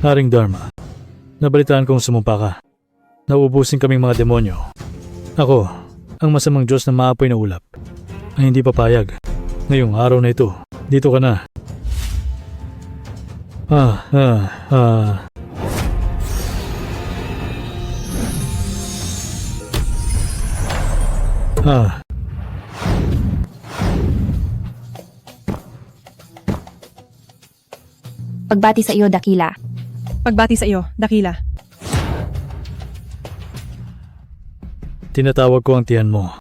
Haring Dharma, nabalitaan kong sumumpa ka. Nauubusin kaming mga demonyo. Ako, ang masamang Diyos na maapoy na ulap, ay hindi papayag. Ngayong araw na ito, dito ka na. Pagbati sa iyo, Dakila. Pagbati sa iyo, Dakila. Tinatawag ko ang tiyan mo.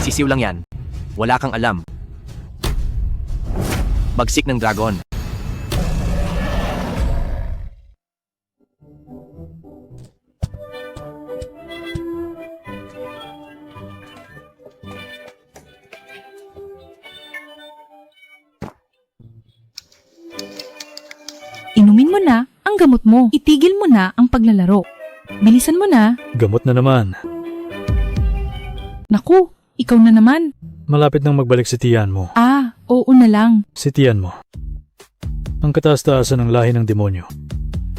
Sisiw lang yan. Wala kang alam. Bagsik ng dragon. Inumin mo na ang gamot mo. Itigil mo na ang paglalaro. Bilisan mo na. Gamot na naman. Naku, ikaw na naman. Malapit nang magbalik si tiyan mo. Oo na lang. Si tiyan mo. Ang kataas-taasan ng lahi ng demonyo.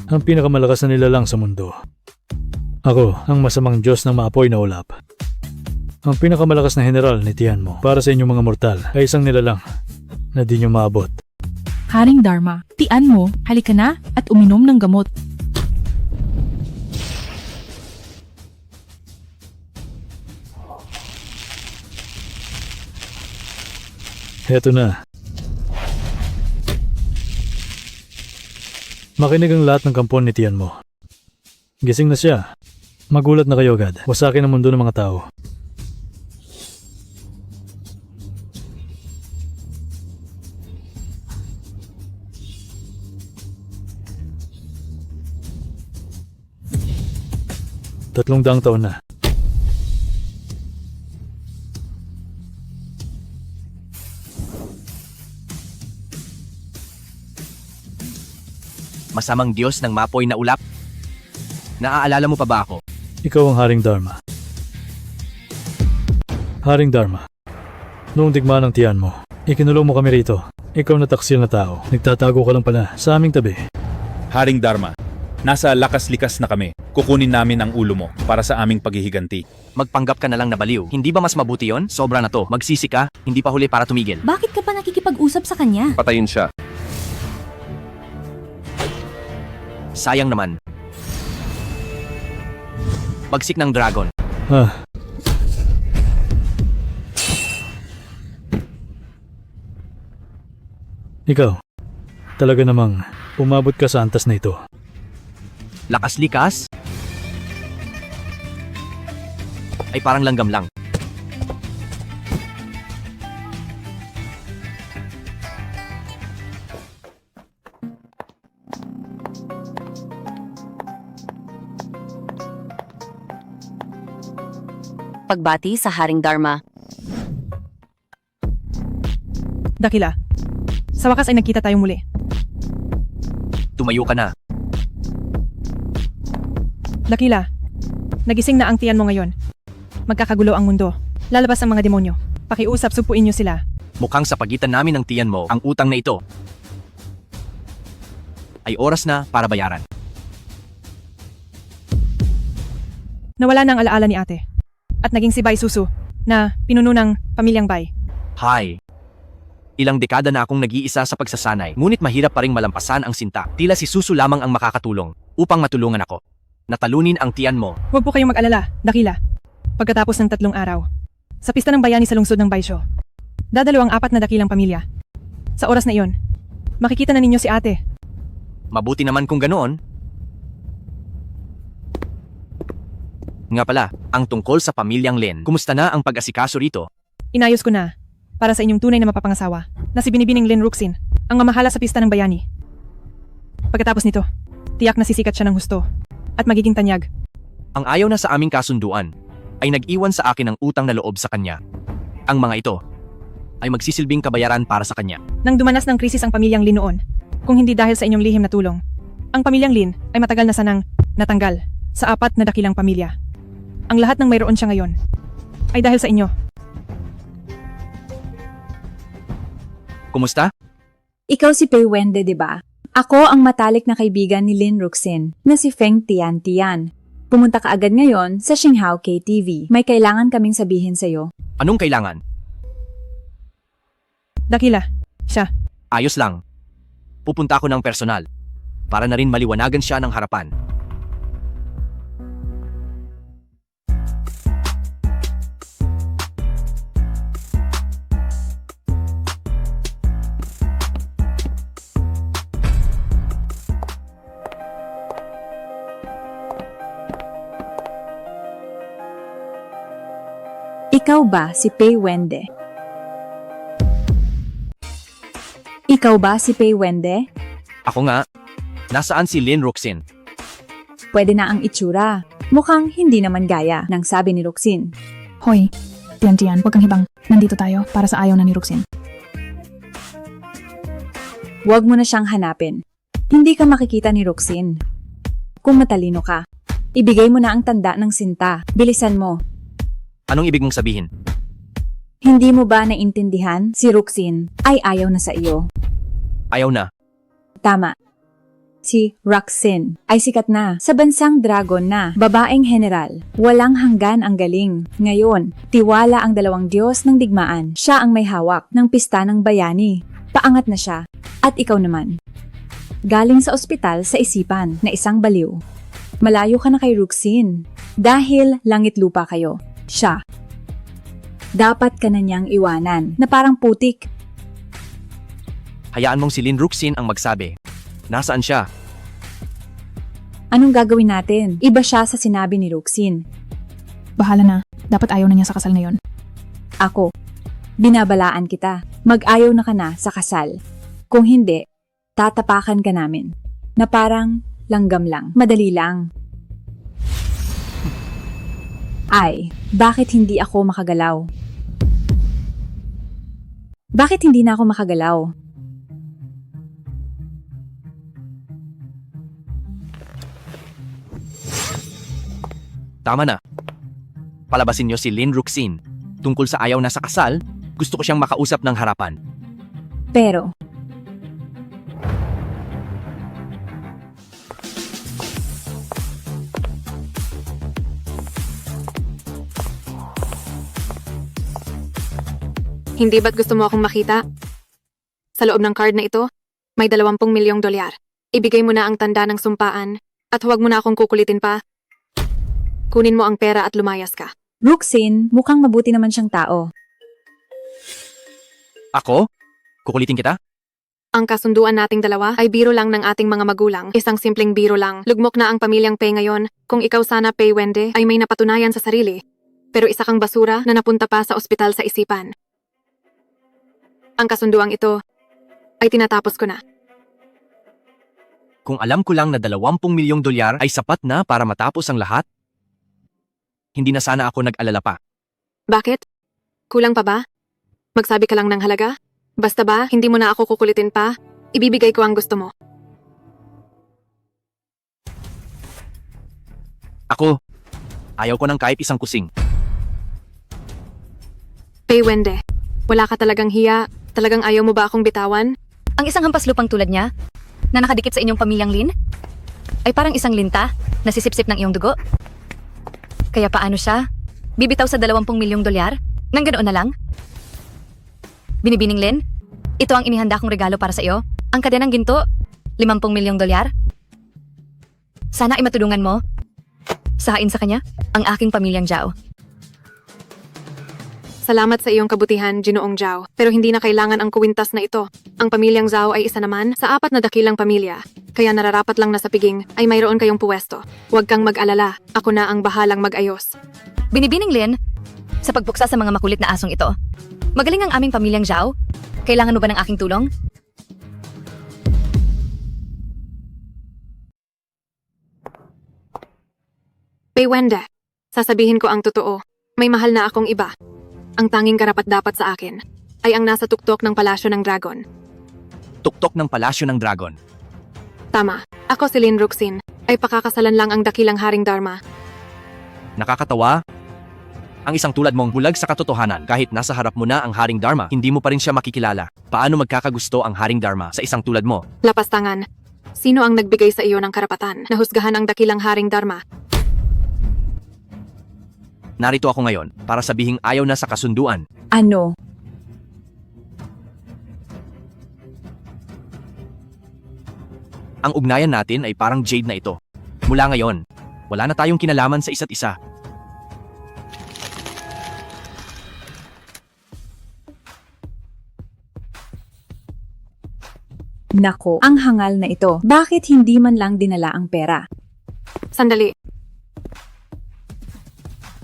Ang pinakamalakas na nilalang sa mundo. Ako, ang masamang Diyos ng maapoy na ulap. Ang pinakamalakas na general ni tiyan mo. Para sa inyong mga mortal ay isang nilalang na di nyo maabot. Haring Dharma, tian mo, halika na at uminom ng gamot. Heto na. Makinig ang lahat ng kampon ni tiyan mo. Gising na siya. Magulat na kayo agad. Wasakin ang mundo ng mga tao. Tatlong daang taon na. Masamang Diyos ng mapoy na ulap. Naaalala mo pa ba ako? Ikaw ang Haring Dharma. Haring Dharma. Noong digmaan ng tiyan mo, ikinulong mo kami rito. Ikaw na taksil na tao. Nagtatago ka lang pala sa aming tabi. Haring Dharma, nasa lakas-likas na kami. Kukunin namin ang ulo mo para sa aming paghihiganti. Magpanggap ka na lang na baliw. Hindi ba mas mabuti yon? Sobra na to. Magsisi ka, hindi pa huli para tumigil. Bakit ka pa nakikipag-usap sa kanya? Patayin siya. Sayang naman. Bagsik ng dragon. Ikaw, talaga namang umabot ka sa antas na ito. Lakas-likas? Ay parang langgam lang. Pagbati sa Haring Dharma. Dakila, sa wakas ay nagkita tayong muli. Tumayo ka na. Dakila, nagising na ang tiyan mo ngayon. Magkakagulo ang mundo. Lalabas ang mga demonyo. Pakiusap, supuin niyo sila. Mukhang sa pagitan namin ng tiyan mo, ang utang na ito ay oras na para bayaran. Nawala ng alaala ni ate. At naging si Bay Susu, na pinuno ng pamilyang Bay. Hi. Ilang dekada na akong nag-iisa sa pagsasanay, ngunit mahirap pa ring malampasan ang sinta. Tila si Susu lamang ang makakatulong upang matulungan ako. Natalunin ang tiyan mo. Huwag po kayong mag-alala, Dakila. Pagkatapos ng 3 araw, sa pista ng bayani sa lungsod ng Baisyo, dadalo ang 4 na dakilang pamilya. Sa oras na iyon, makikita na ninyo si ate. Mabuti naman kung ganoon. Nga pala, ang tungkol sa pamilyang Len, kumusta na ang pag-asikaso rito? Inayos ko na, para sa inyong tunay na mapapangasawa, na si Binibining Len Ruxin, ang mamahala sa pista ng bayani. Pagkatapos nito, tiyak na sisikat siya ng husto, at magiging tanyag. Ang ayaw na sa aming kasunduan, ay nag-iwan sa akin ng utang na loob sa kanya. Ang mga ito, ay magsisilbing kabayaran para sa kanya. Nang dumanas ng krisis ang pamilyang Lin noon, kung hindi dahil sa inyong lihim na tulong, ang pamilyang Lin ay matagal na sanang natanggal sa 4 na dakilang pamilya. Ang lahat ng mayroon siya ngayon ay dahil sa inyo. Kumusta? Ikaw si Pei Wende, di ba? Ako ang matalik na kaibigan ni Lin Ruxin na si Feng Tian Tian. Pumunta ka agad ngayon sa Xinghao KTV. May kailangan kaming sabihin sa'yo. Anong kailangan? Dakila, siya. Ayos lang. Pupunta ako ng personal para na rin maliwanagan siya ng harapan. Ikaw ba si Pei Wende? Ikaw ba si Pei Wende? Ako nga. Nasaan si Lin Ruxin? Pwede na ang itsura. Mukhang hindi naman gaya ng sabi ni Ruxin. Hoy, Tian, huwag kang hibang. Nandito tayo para sa ayaw na ni Ruxin. Huwag mo na siyang hanapin. Hindi ka makikita ni Ruxin. Kung matalino ka, ibigay mo na ang tanda ng sinta. Bilisan mo. Anong ibig mong sabihin? Hindi mo ba naintindihan? Si Ruxin ay ayaw na sa iyo. Ayaw na. Tama. Si Ruxin ay sikat na sa bansang dragon na babaeng general. Walang hanggan ang galing. Ngayon, tiwala ang dalawang Diyos ng digmaan. Siya ang may hawak ng pista ng bayani. Paangat na siya. At ikaw naman. Galing sa ospital sa isipan na isang baliw. Malayo ka na kay Ruxin. Dahil langit lupa kayo. Siya. Dapat ka na niyang iwanan na parang putik. Hayaan mong si Lin Ruxin ang magsabi. Nasaan siya? Anong gagawin natin? Iba siya sa sinabi ni Ruxin. Bahala na. Dapat ayaw na niya sa kasal ngayon. Ako. Binabalaan kita. Mag-ayaw na ka na sa kasal. Kung hindi, tatapakan ka namin. Na parang langgam lang. Madali lang. Ay, bakit hindi ako makagalaw? Bakit hindi na ako makagalaw? Tama na. Palabasin niyo si Lin Ruxin. Tungkol sa ayaw na sa kasal, gusto ko siyang makausap ng harapan. Pero, Hindi ba't gusto mo akong makita? Sa loob ng card na ito, may 20 milyong dolyar. Ibigay mo na ang tanda ng sumpaan at huwag mo na akong kukulitin pa. Kunin mo ang pera at lumayas ka. Ruxin, mukhang mabuti naman siyang tao. Ako? Kukulitin kita? Ang kasunduan nating dalawa ay biro lang ng ating mga magulang. Isang simpleng biro lang. Lugmok na ang pamilyang Pei ngayon. Kung ikaw sana, Pei Wende, ay may napatunayan sa sarili. Pero isa kang basura na napunta pa sa ospital sa isipan. Ang kasunduang ito ay tinatapos ko na. Kung alam ko lang na 20 milyong dolyar ay sapat na para matapos ang lahat, hindi na sana ako nag-alala pa. Bakit? Kulang pa ba? Magsabi ka lang ng halaga? Basta ba, hindi mo na ako kukulitin pa? Ibibigay ko ang gusto mo. Ako, ayaw ko ng kahit isang kusing. Pei Wende, wala ka talagang hiya? Talagang ayaw mo ba akong bitawan? Ang isang hampas lupang tulad niya, na nakadikit sa inyong pamilyang Lin, ay parang isang linta na sisipsip ng iyong dugo. Kaya paano siya? Bibitaw sa 20 milyong dolyar? Nang ganoon na lang? Binibining Lin, ito ang inihanda kong regalo para sa iyo. Ang kadenang ginto, 50 milyong dolyar. Sana ay matulungan mo. Sahain sa kanya, ang aking pamilyang Zhao. Salamat sa iyong kabutihan, Ginoong Zhao. Pero hindi na kailangan ang kuwintas na ito. Ang pamilyang Zhao ay isa naman sa 4 na dakilang pamilya. Kaya nararapat lang na sa piging ay mayroon kayong puwesto. Huwag kang mag-alala. Ako na ang bahalang mag-ayos. Binibining Lin, sa pagbuksa sa mga makulit na asong ito, magaling ang aming pamilyang Zhao. Kailangan mo ba ng aking tulong? Pei Wende, sasabihin ko ang totoo. May mahal na akong iba. Ang tanging karapat-dapat sa akin ay ang nasa tuktok ng palasyo ng dragon. Tuktok ng palasyo ng dragon. Tama. Ako si Lin Ruxin. Ay pakakasalan lang ang dakilang Haring Dharma. Nakakatawa? Ang isang tulad mong bulag sa katotohanan, kahit nasa harap mo na ang Haring Dharma, hindi mo pa rin siya makikilala. Paano magkakagusto ang Haring Dharma sa isang tulad mo? Lapastangan. Sino ang nagbigay sa iyo ng karapatan na husgahan ang dakilang Haring Dharma? Narito ako ngayon para sabihing ayaw na sa kasunduan. Ano? Ang ugnayan natin ay parang jade na ito. Mula ngayon, wala na tayong kinalaman sa isa't isa. Nako, ang hangal na ito. Bakit hindi man lang dinala ang pera? Sandali.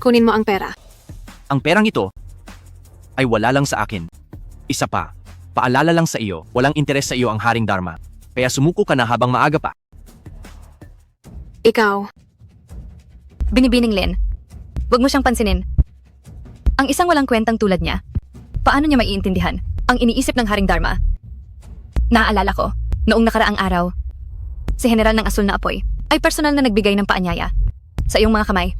Kunin mo ang pera. Ang perang ito ay wala lang sa akin. Isa pa, paalala lang sa iyo, walang interes sa iyo ang Haring Dharma. Kaya sumuko ka na habang maaga pa. Ikaw. Binibining Lin, huwag mo siyang pansinin. Ang isang walang kwentang tulad niya, paano niya maiintindihan ang iniisip ng Haring Dharma? Naaalala ko, noong nakaraang araw, si General ng Asul na Apoy ay personal na nagbigay ng paanyaya sa iyong mga kamay.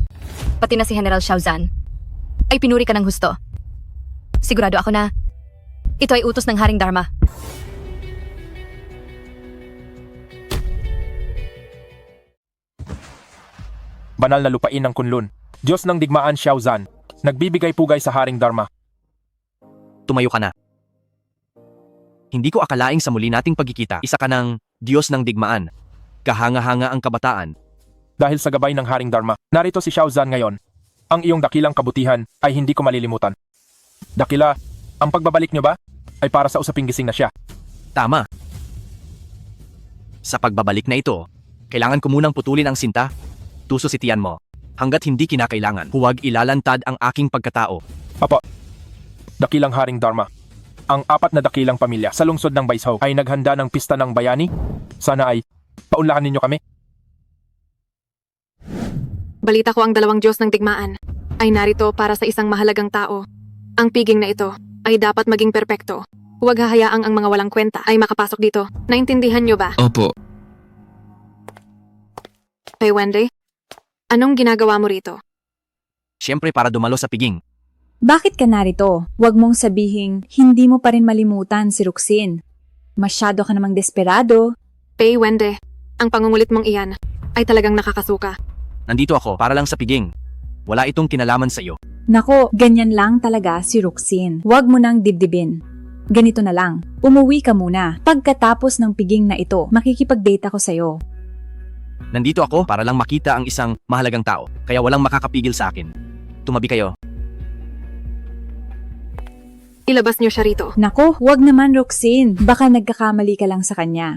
Pati na si General Xiaozan ay pinuri ka ng husto. Sigurado ako na ito ay utos ng Haring Dharma. Banal na lupain ng Kunlun. Diyos ng digmaan Xiaozan. Nagbibigay pugay sa Haring Dharma. Tumayo ka na. Hindi ko akalaing sa muli nating pagkikita, isa ka ng Diyos ng digmaan. Kahanga-hanga ang kabataan. Dahil sa gabay ng Haring Dharma, narito si Xiaozan ngayon. Ang iyong dakilang kabutihan ay hindi ko malilimutan. Dakila, ang pagbabalik niyo ba ay para sa usaping gising na siya. Tama. Sa pagbabalik na ito, kailangan ko munang putulin ang sinta. Tususitian mo. Hanggat hindi kinakailangan, huwag ilalantad ang aking pagkatao. Apo, dakilang Haring Dharma. Ang 4 na dakilang pamilya sa lungsod ng Baishou ay naghanda ng pista ng bayani. Sana ay paunlahan ninyo kami. Balita ko ang 2 Diyos ng digmaan ay narito para sa isang mahalagang tao. Ang piging na ito ay dapat maging perpekto. Huwag hahayaang ang mga walang kwenta ay makapasok dito. Naintindihan niyo ba? Opo. Hey Wendy, anong ginagawa mo rito? Siyempre para dumalo sa piging. Bakit ka narito? Huwag mong sabihing hindi mo pa rin malimutan si Ruxin. Masyado ka namang desperado. Hey Wendy, ang pangungulit mong iyan ay talagang nakakasuka. Nandito ako para lang sa piging. Wala itong kinalaman sa iyo. Nako, ganyan lang talaga si Ruxin. Huwag mo nang dibdibin. Ganito na lang, umuwi ka muna. Pagkatapos ng piging na ito, makikipag-date ako sa'yo. Nandito ako para lang makita ang isang mahalagang tao, kaya walang makakapigil sa akin. Tumabi kayo. Ilabas niyo siya rito. Nako, huwag naman Ruxin. Baka nagkakamali ka lang sa kanya.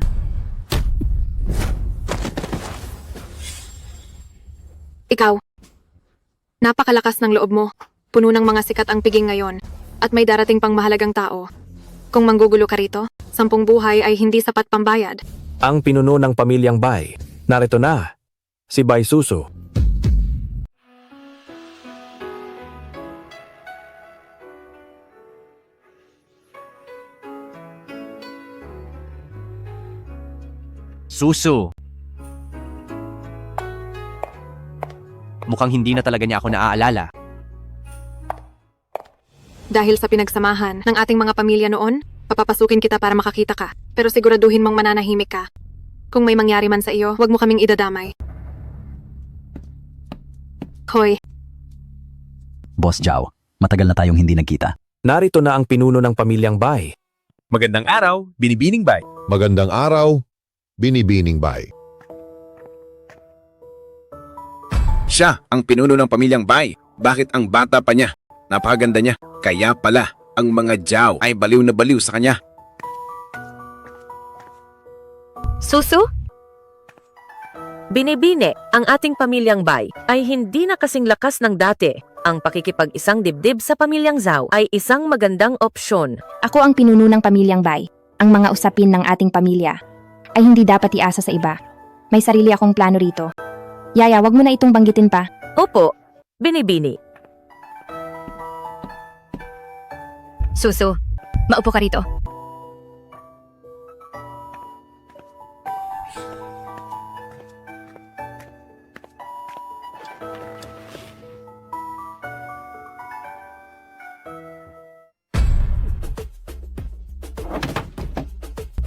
Ikaw. Napakalakas ng loob mo. Puno ng mga sikat ang piging ngayon. At may darating pang mahalagang tao. Kung manggugulo ka rito, 10 buhay ay hindi sapat pambayad. Ang pinuno ng pamilyang Bai. Narito na. Si Bai Susu. Susu. Mukhang hindi na talaga niya ako naaalala. Dahil sa pinagsamahan ng ating mga pamilya noon, papapasukin kita para makakita ka. Pero siguraduhin mong mananahimik ka. Kung may mangyari man sa iyo, huwag mo kaming idadamay. Hoy, Boss Zhao, matagal na tayong hindi nagkita. Narito na ang pinuno ng pamilyang Bai. Magandang araw, Binibining Bay. Magandang araw, Binibining Bay. Siya ang pinuno ng pamilyang Bai. Bakit ang bata pa niya? Napakaganda niya. Kaya pala, ang mga Zhao ay baliw na baliw sa kanya. Susu? Binibini, ang ating pamilyang Bai ay hindi na kasing lakas ng dati. Ang pakikipag-isang dibdib sa pamilyang Zhao ay isang magandang opsyon. Ako ang pinuno ng pamilyang Bai. Ang mga usapin ng ating pamilya ay hindi dapat iasa sa iba. May sarili akong plano rito. Yaya, wag mo na itong banggitin pa. Opo, Binibini. Susu, Maupo ka rito.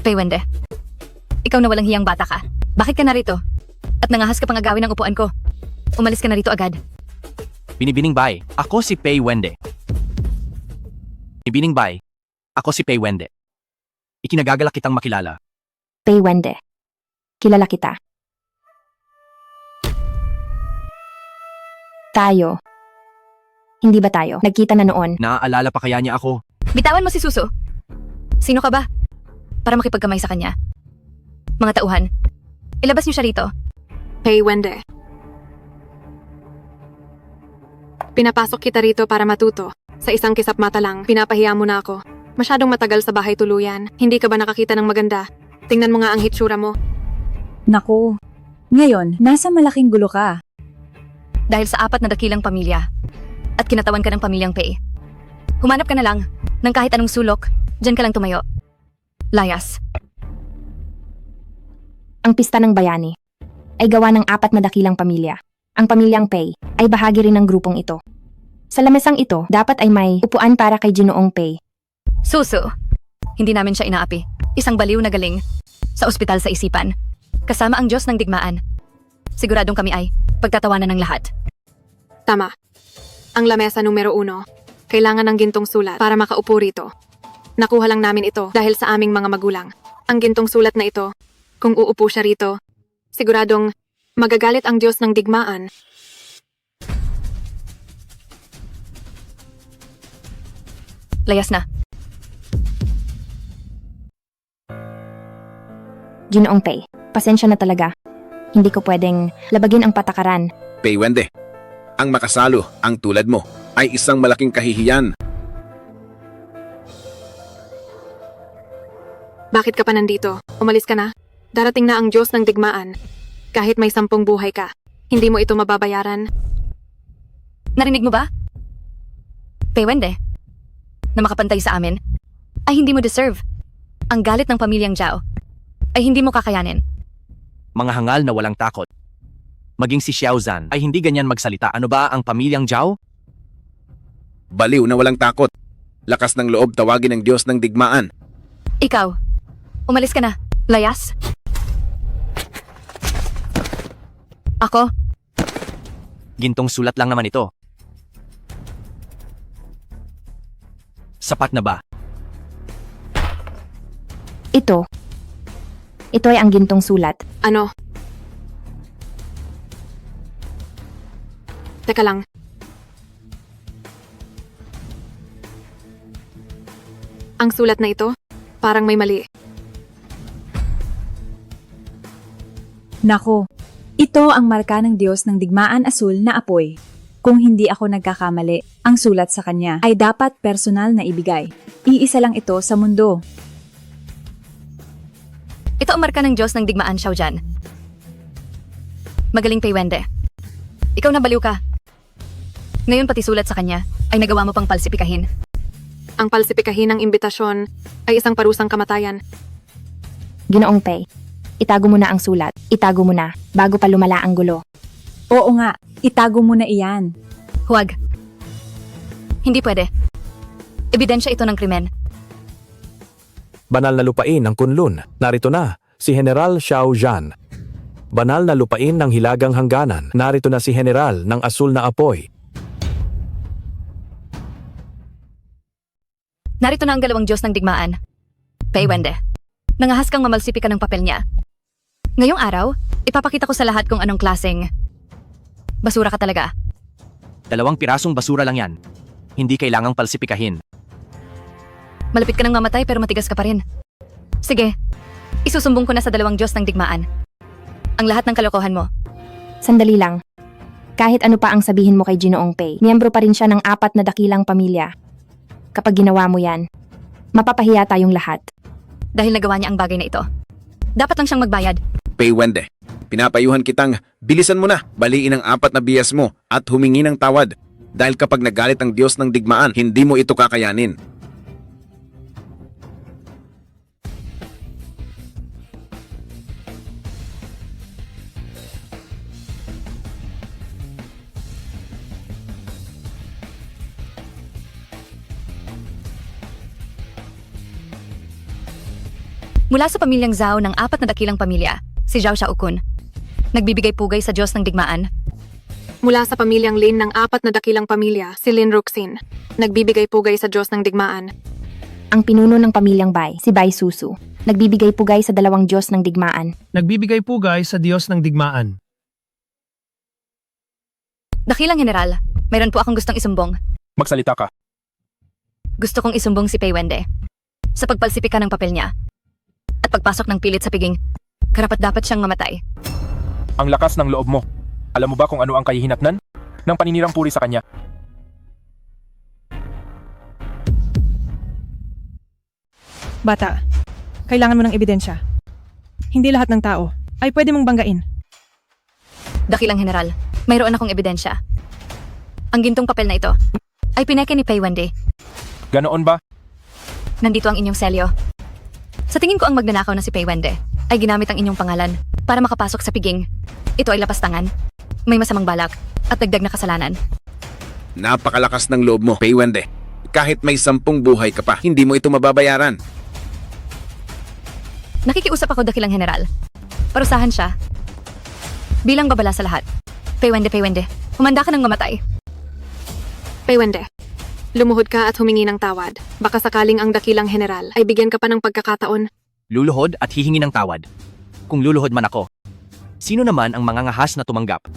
Wende, ikaw na walang hiyang bata ka. Bakit ka narito? At nangahas ka pang agawin ng upuan ko. Umalis ka na rito agad. Binibining Bay, ako si Pei Wende. Binibining Bay, ako si Pei Wende. Ikinagagalak kitang makilala. Pei Wende. Kilala kita. Tayo. Hindi ba tayo? Nagkita na noon. Naaalala pa kaya niya ako? Bitawan mo si Suso. Sino ka ba? Para makipagkamay sa kanya. Mga tauhan, ilabas niyo siya rito. Pei Wende. Pinapasok kita rito para matuto. Sa isang kisap mata lang, pinapahiya mo na ako. Masyadong matagal sa bahay tuluyan. Hindi ka ba nakakita ng maganda? Tingnan mo nga ang hitsura mo. Naku, ngayon, nasa malaking gulo ka. Dahil sa 4 na dakilang pamilya at kinatawan ka ng pamilyang Pei. Humanap ka na lang ng kahit anong sulok, dyan ka lang tumayo. Layas. Ang pista ng bayani ay gawa ng 4 na dakilang pamilya. Ang pamilyang Pei ay bahagi rin ng grupong ito. Sa lamesang ito, dapat ay may upuan para kay Ginoong Pei. Suso, hindi namin siya inaapi. Isang baliw na galing sa ospital sa isipan. Kasama ang Diyos ng digmaan. Siguradong kami ay pagtatawanan ng lahat. Tama. Ang lamesa numero 1, kailangan ng gintong sulat para makaupo rito. Nakuha lang namin ito dahil sa aming mga magulang. Ang gintong sulat na ito, kung uupo siya rito, siguradong magagalit ang Diyos ng digmaan. Layas na. Ginoong Pei, pasensya na talaga. Hindi ko pwedeng labagin ang patakaran. Pei Wende, ang makasalo, ang tulad mo, ay isang malaking kahihiyan. Bakit ka pa nandito? Umalis ka na? Darating na ang Diyos ng digmaan. Kahit may 10 buhay ka, hindi mo ito mababayaran. Narinig mo ba? Pei Wende, na makapantay sa amin, ay hindi mo deserve. Ang galit ng pamilyang Zhao ay hindi mo kakayanin. Mga hangal na walang takot. Maging si Xiao Zhan ay hindi ganyan magsalita. Ano ba ang pamilyang Zhao? Baliw na walang takot. Lakas ng loob tawagin ng Diyos ng digmaan. Ikaw, umalis ka na. Layas. Ako? Gintong sulat lang naman ito. Sapat na ba? Ito ay ang gintong sulat. Ano? Teka lang. Ang sulat na ito, parang may mali. Nako, ito ang marka ng Diyos ng digmaan asul na apoy. Kung hindi ako nagkakamali, ang sulat sa kanya ay dapat personal na ibigay. Iisa lang ito sa mundo. Ito ang marka ng Diyos ng digmaan, Xiao Zhan. Magaling Pei Wende. Ikaw na baliw ka. Ngayon pati sulat sa kanya ay nagawa mo pang palsipikahin. Ang palsipikahin ng imbitasyon ay isang parusang kamatayan. Ginoong Pei, itago mo na ang sulat. Itago mo na, bago pa lumala ang gulo. Oo nga, itago mo na iyan. Huwag. Hindi pwede. Ebidensya ito ng krimen. Banal na lupain ng Kunlun. Narito na, si General Xiao Zhan. Banal na lupain ng Hilagang Hangganan. Narito na si General ng Asul na Apoy. Narito na ang 2 Diyos ng digmaan. Pei Wende, nangahas kang mamalsipika ng papel niya. Ngayong araw, ipapakita ko sa lahat kung anong klaseng basura ka talaga. 2 pirasong basura lang yan. Hindi kailangang palsipikahin. Malapit ka nang mamatay pero matigas ka pa rin. Sige, isusumbong ko na sa 2 Diyos ng digmaan ang lahat ng kalokohan mo. Sandali lang. Kahit ano pa ang sabihin mo kay Ginoong Pei, miyembro pa rin siya ng 4 na dakilang pamilya. Kapag ginawa mo yan, mapapahiya tayong lahat. Dahil nagawa niya ang bagay na ito, dapat lang siyang magbayad. Pei Wende, pinapayuhan kitang bilisan mo na, baliin ang 4 na biyas mo at humingi ng tawad. Dahil kapag nagalit ang Diyos ng digmaan, hindi mo ito kakayanin. Mula sa pamilyang Zhao ng 4 na dakilang pamilya, si Zhao Xiaokun. Nagbibigay pugay sa Diyos ng digmaan. Mula sa pamilyang Lin ng 4 na dakilang pamilya, si Lin Ruxin. Nagbibigay pugay sa Diyos ng digmaan. Ang pinuno ng pamilyang Bai, si Bai Susu. Nagbibigay pugay sa 2 Diyos ng digmaan. Nagbibigay pugay sa Diyos ng digmaan. Dakilang General, mayroon po akong gustong isumbong. Magsalita ka. Gusto kong isumbong si Pei Wende sa pagpalsipika ng papel niya at pagpasok ng pilit sa piging. Karapat-dapat siyang mamatay. Ang lakas ng loob mo. Alam mo ba kung ano ang kahihinatnan ng paninirang puri sa kanya? Bata, kailangan mo ng ebidensya. Hindi lahat ng tao ay pwede mong banggain. Dakilang General, mayroon akong ebidensya. Ang gintong papel na ito ay pineke ni Pei Wende. Ganoon ba? Nandito ang inyong selyo. Sa tingin ko ang magnanakaw na si Pei Wende ay ginamit ang inyong pangalan para makapasok sa piging. Ito ay lapastangan, may masamang balak at dagdag na kasalanan. Napakalakas ng loob mo, Pei Wende. Kahit may 10 buhay ka pa, hindi mo ito mababayaran. Nakikiusap ako, Dakilang General. Parusahan siya. Bilang babala sa lahat. Pei Wende, humanda ka ng mamatay. Pei Wende, lumuhod ka at humingi ng tawad. Baka sakaling ang dakilang general ay bigyan ka pa ng pagkakataon. Luluhod at hihingi ng tawad. Kung luluhod man ako, sino naman ang mangangahas na tumanggap?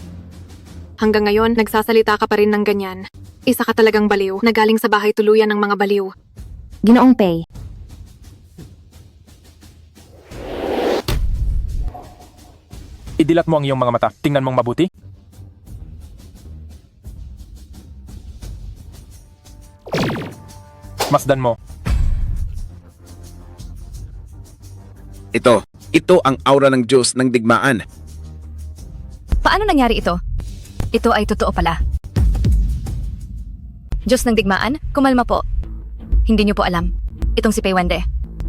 Hanggang ngayon, nagsasalita ka pa rin ng ganyan. Isa ka talagang baliw na galing sa bahay tuluyan ng mga baliw. Ginoong Pei, Idilat mo ang iyong mga mata. Tingnan mong mabuti. Masdan mo. Ito ang aura ng Diyos ng digmaan. Paano nangyari ito? Ito ay totoo pala. Diyos ng digmaan, kumalma po. Hindi niyo po alam. Itong si Pei Wende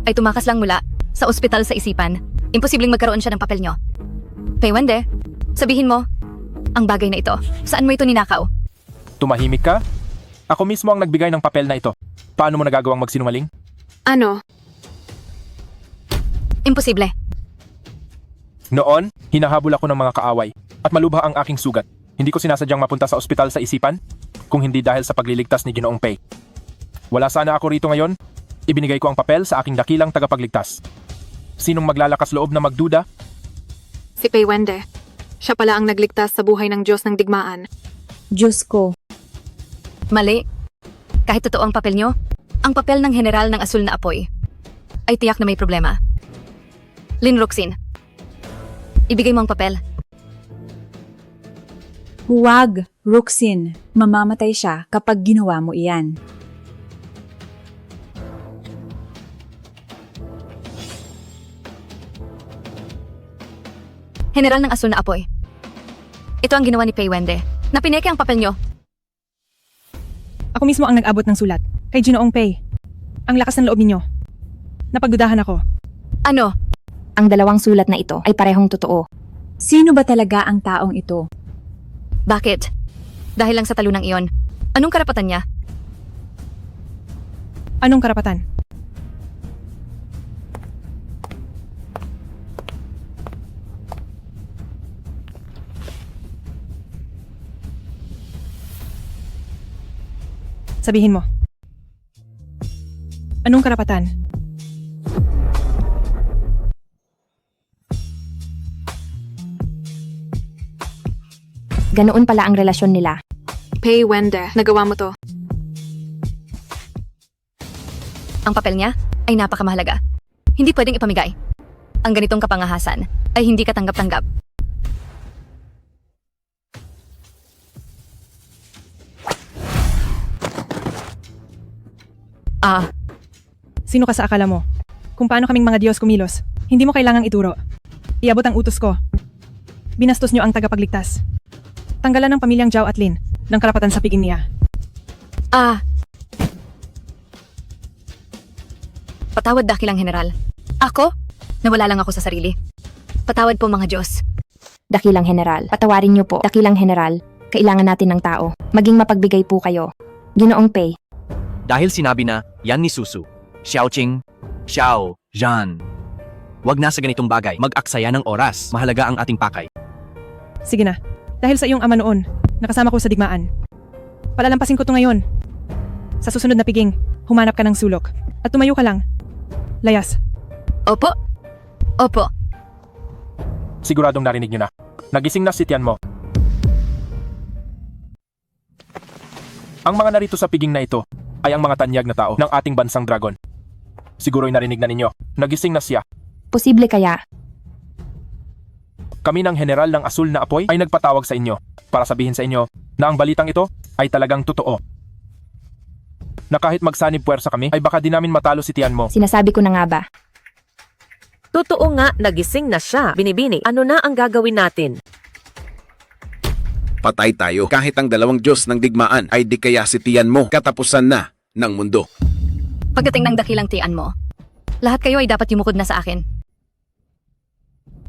ay tumakas lang mula sa ospital sa isipan. Imposibleng magkaroon siya ng papel niyo. Pei Wende, sabihin mo, ang bagay na ito, saan mo ito ninakaw? Tumahimik ka? Ako mismo ang nagbigay ng papel na ito. Paano mo nagagawang magsinungaling? Ano? Imposible. Noon, hinahabol ako ng mga kaaway at malubha ang aking sugat. Hindi ko sinasadyang mapunta sa ospital sa isipan kung hindi dahil sa pagliligtas ni Ginoong Pei. Wala sana ako rito ngayon, ibinigay ko ang papel sa aking dakilang tagapagligtas. Sinong maglalakas loob na magduda? Si Pei Wende. Siya pala ang nagligtas sa buhay ng Diyos ng digmaan. Diyos ko. Mali. Kahit totoo ang papel niyo, ang papel ng general ng asul na apoy ay tiyak na may problema. Lin Ruxin, ibigay mo ang papel. Huwag, Ruxin. Mamamatay siya kapag ginawa mo iyan. General ng asul na apoy. Ito ang ginawa ni Pei Wende. Napineke ang papel niyo. Ako mismo ang nag-abot ng sulat kay Ginoong Pei. Ang lakas ng loob ninyo. Napagdudahan ako. Ano? Ang 2 sulat na ito ay parehong totoo. Sino ba talaga ang taong ito? Bakit? Dahil lang sa talunang iyon. Anong karapatan niya? Anong karapatan? Sabihin mo. Anong karapatan? Ganoon pala ang relasyon nila. Pei Wende, nagawa mo to. Ang papel niya ay napakamahalaga. Hindi pwedeng ipamigay. Ang ganitong kapangahasan ay hindi katanggap-tanggap. Sino ka sa akala mo? Kung paano kaming mga Diyos kumilos, hindi mo kailangang ituro. Iabot ang utos ko. Binastos niyo ang tagapagligtas. Tanggalan ng pamilyang Zhao at Lin ng karapatan sa piging niya. Patawad, Dakilang General. Ako? Nawala lang ako sa sarili. Patawad po, mga Diyos. Dakilang General, patawarin niyo po. Dakilang General, kailangan natin ng tao. Maging mapagbigay po kayo. Ginoong Pei. Dahil sinabi na, yan ni Susu, Xiaoqing, Xiao, Zhan. Wag na sa ganitong bagay. Mag-aksaya ng oras. Mahalaga ang ating pakay. Sige na. Dahil sa iyong ama noon, nakasama ko sa digmaan. Palalampasin ko to ngayon. Sa susunod na piging, humanap ka ng sulok. At tumayo ka lang. Layas. Opo. Opo. Siguradong narinig niyo na. Nagising na si tiyan mo. Ang mga narito sa piging na ito ay ang mga tanyag na tao ng ating bansang dragon. Siguro'y narinig na ninyo. Nagising na siya. Posible kaya? Kami ng General ng Asul na Apoy ay nagpatawag sa inyo para sabihin sa inyo na ang balitang ito ay talagang totoo. Na kahit magsanib puwersa kami ay baka di namin matalo si tiyan mo. Sinasabi ko na nga ba? Totoo nga, nagising na siya. Binibini, ano na ang gagawin natin? Patay tayo. Kahit ang dalawang Diyos ng digmaan ay di kaya si tiyan mo. Katapusan na ng mundo. Pagdating ng dakilang tiyan mo, lahat kayo ay dapat yumukod na sa akin.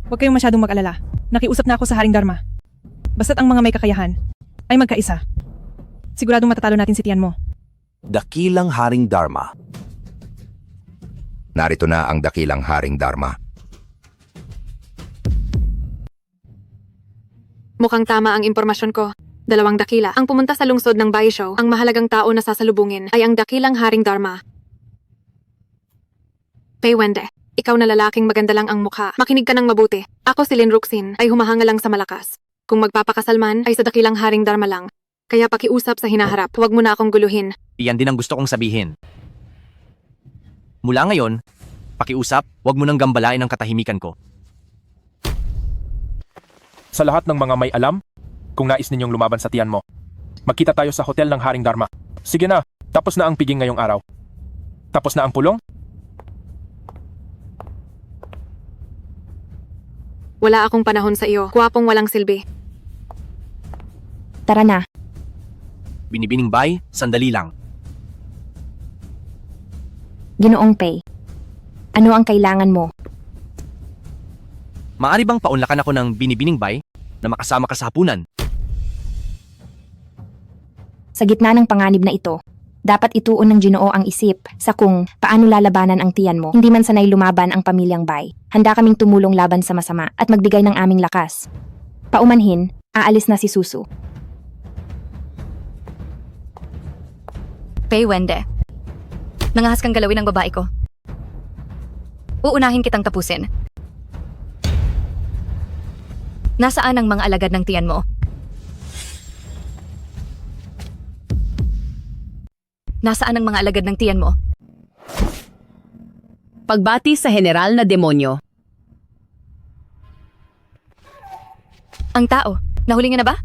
Huwag kayong masyadong mag-alala. Nakiusap na ako sa Haring Dharma. Basta't ang mga may kakayahan ay magkaisa. Siguradong matatalo natin si tiyan mo. Dakilang Haring Dharma. Narito na ang Dakilang Haring Dharma. Mukhang tama ang impormasyon ko. 2 dakila ang pumunta sa lungsod ng Baisho. Ang mahalagang tao na sasalubungin ay ang dakilang Haring Dharma. Paywende, ikaw na lalaking maganda lang ang mukha. Makinig ka ng mabuti. Ako si Lin Ruxin ay humahanga lang sa malakas. Kung magpapakasal man ay sa dakilang Haring Dharma lang. Kaya pakiusap sa hinaharap, huwag mo na akong guluhin. Iyan din ang gusto kong sabihin. Mula ngayon, pakiusap, wag mo nang gambalain ang katahimikan ko. Sa lahat ng mga may alam, kung nais ninyong lumaban sa tiyan mo, magkita tayo sa hotel ng Haring Dharma. Sige na, tapos na ang piging ngayong araw. Tapos na ang pulong? Wala akong panahon sa iyo. Kuwapong walang silbi. Tara na. Binibining bay, sandali lang. Ginoong Pei. Ano ang kailangan mo? Maari bang paunlakan ako ng binibining bay na makasama ka sa hapunan? Sa gitna ng panganib na ito, dapat ituon ng Ginoo ang isip sa kung paano lalabanan ang tiyan mo. Hindi man sanay lumaban ang pamilyang Bai. Handa kaming tumulong laban sa masama at magbigay ng aming lakas. Paumanhin, aalis na si Susu. Paywende, nangahas kang galawin ng babae ko. Uunahin kitang tapusin. Nasaan ang mga alagad ng tiyan mo? Nasaan ang mga alagad ng tiyan mo? Pagbati sa general na demonyo. Ang tao, nahuli niyo na ba?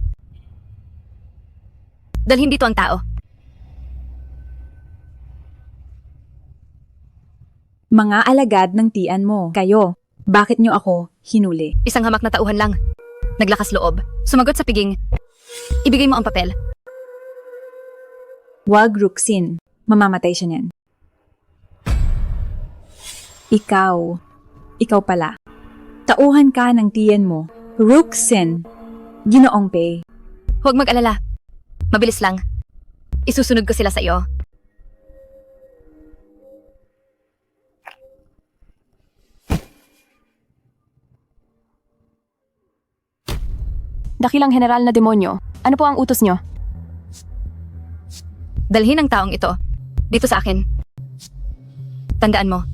Dalhin dito ang tao. Mga alagad ng tiyan mo, kayo, bakit nyo ako hinuli? Isang hamak na tauhan lang. Naglakas loob. Sumagot sa piging. Ibigay mo ang papel. Wag, Ruxin. Mamamatay siya niyan. Ikaw pala. Tauhan ka ng tiyan mo. Ruxin. Ginoong Pei. Huwag mag-alala. Mabilis lang. Isusunod ko sila sa iyo. Dakilang general na demonyo, ano po ang utos nyo? Dalhin ang taong ito. Dito sa akin. Tandaan mo.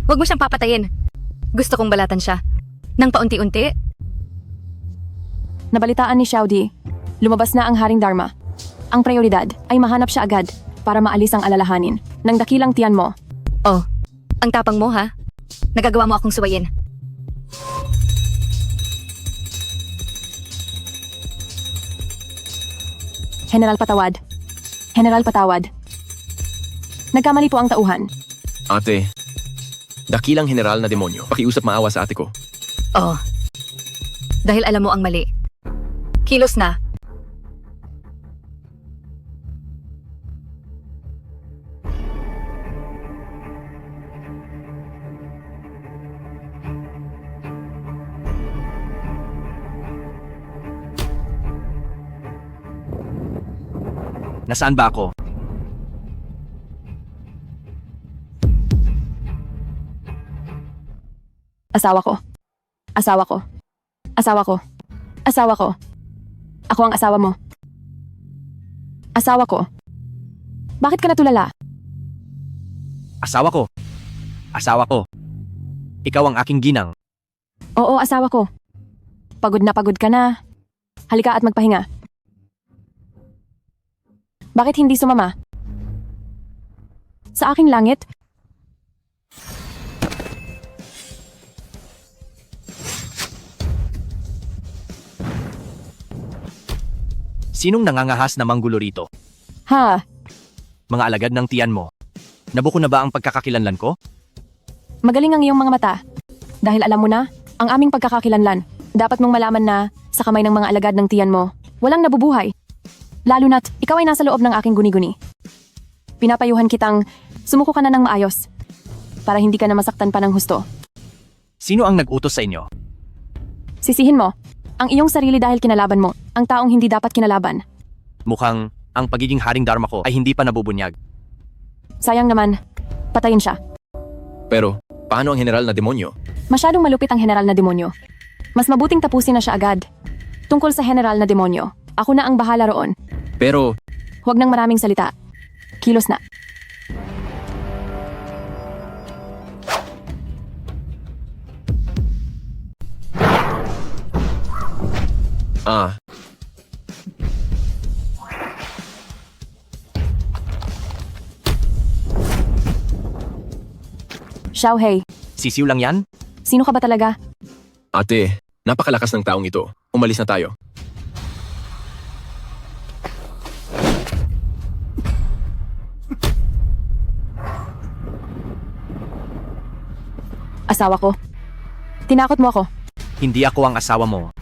Huwag mo siyang papatayin. Gusto kong balatan siya. Nang paunti-unti. Nabalitaan ni Xiaodi, lumabas na ang Haring Dharma. Ang prioridad ay mahanap siya agad para maalis ang alalahanin ng dakilang tiyan mo. Oh, ang tapang mo ha? Nagagawa mo akong suwayin. General Patawad. General Patawad. Nagkamali po ang tauhan. Ate, dakilang general na demonyo. Pakiusap maawa sa ate ko. Oh, dahil alam mo ang mali. Kilos na. Nasaan ba ako? Asawa ko. Asawa ko. Asawa ko. Asawa ko. Ako ang asawa mo. Asawa ko. Bakit ka natulala? Asawa ko. Asawa ko. Ikaw ang aking ginang. Oo, asawa ko. Pagod ka na. Halika at magpahinga. Bakit hindi sumama? Sa aking langit? Sinong nangangahas na manggulo rito? Ha? Mga alagad ng tiyan mo. Nabuko na ba ang pagkakakilanlan ko? Magaling ang iyong mga mata. Dahil alam mo na, ang aming pagkakakilanlan. Dapat mong malaman na, sa kamay ng mga alagad ng tiyan mo, walang nabubuhay. Lalo na't, ikaw ay nasa loob ng aking guni-guni. Pinapayuhan kitang, sumuko ka na ng maayos. Para hindi ka na masaktan pa ng husto. Sino ang nag-utos sa inyo? Sisihin mo, ang iyong sarili dahil kinalaban mo, ang taong hindi dapat kinalaban. Mukhang, ang pagiging haring Dharma ko ay hindi pa nabubunyag. Sayang naman, patayin siya. Pero, paano ang general na demonyo? Masyadong malupit ang general na demonyo. Mas mabuting tapusin na siya agad. Tungkol sa general na demonyo, ako na ang bahala roon. Pero, Huwag nang maraming salita. Kilos na. Xiaohei, Sisiw lang yan? sino ka ba talaga? ate, napakalakas ng taong ito. Umalis na tayo. Asawa ko. Tinakot mo ako. Hindi ako ang asawa mo.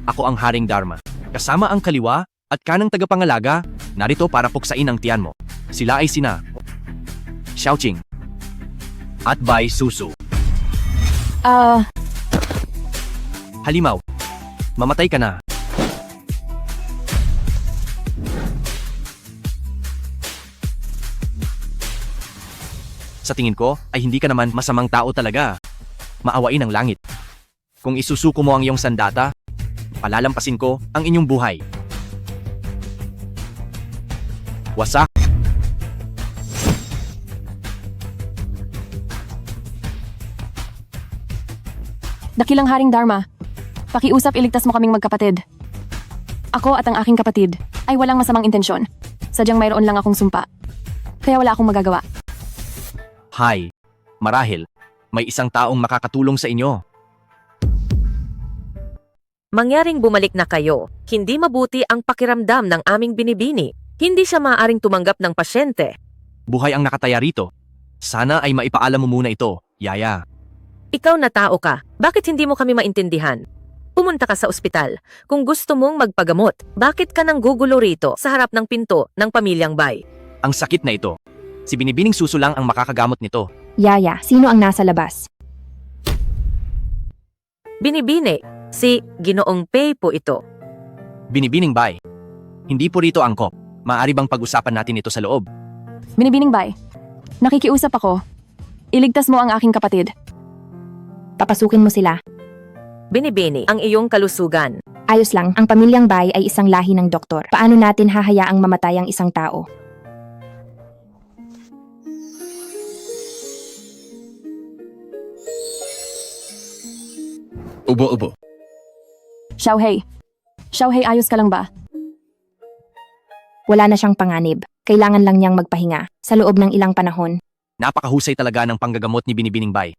Ako ang haring Dharma. Kasama ang kaliwa at kanang tagapangalaga, narito para puksain ang tiyan mo. Sila ay sina Xiaoqing at Bai Susu. Halimaw, mamatay ka na. Sa tingin ko, ay hindi ka naman masamang tao talaga. Maawain ang langit. Kung isusuko mo ang iyong sandata, palalampasin ko ang inyong buhay. Wasak! Dakilang haring Dharma. Pakiusap iligtas mo kaming magkapatid. Ako at ang aking kapatid ay walang masamang intensyon. Sadyang mayroon lang akong sumpa. Kaya wala akong magagawa. Hay, marahil, may isang taong makakatulong sa inyo. Mangyaring bumalik na kayo, hindi mabuti ang pakiramdam ng aming binibini. Hindi siya maaaring tumanggap ng pasyente. Buhay ang nakataya rito. Sana ay maipaalam mo muna ito, Yaya. Ikaw na tao ka, bakit hindi mo kami maintindihan? Pumunta ka sa ospital. Kung gusto mong magpagamot, bakit ka nang gugulo rito sa harap ng pinto ng pamilyang Bai? Ang sakit na ito. Si Binibining Susu lang ang makakagamot nito. Yaya, sino ang nasa labas? Binibini, si Ginoong Pei po ito. Binibining Bai. Hindi po rito angkop. Maaari bang pag-usapan natin ito sa loob? Binibining Bai, nakikiusap ako. Iligtas mo ang aking kapatid. Papasukin mo sila. Binibini, ang iyong kalusugan. Ayos lang, ang pamilyang Bai ay isang lahi ng doktor. Paano natin hahayaang mamatay ang isang tao? Ubo-ubo. Xiaohei. Xiaohei, ayos ka lang ba? Wala na siyang panganib. Kailangan lang niyang magpahinga sa loob ng ilang panahon. Napakahusay talaga ng panggagamot ni Binibining Bai.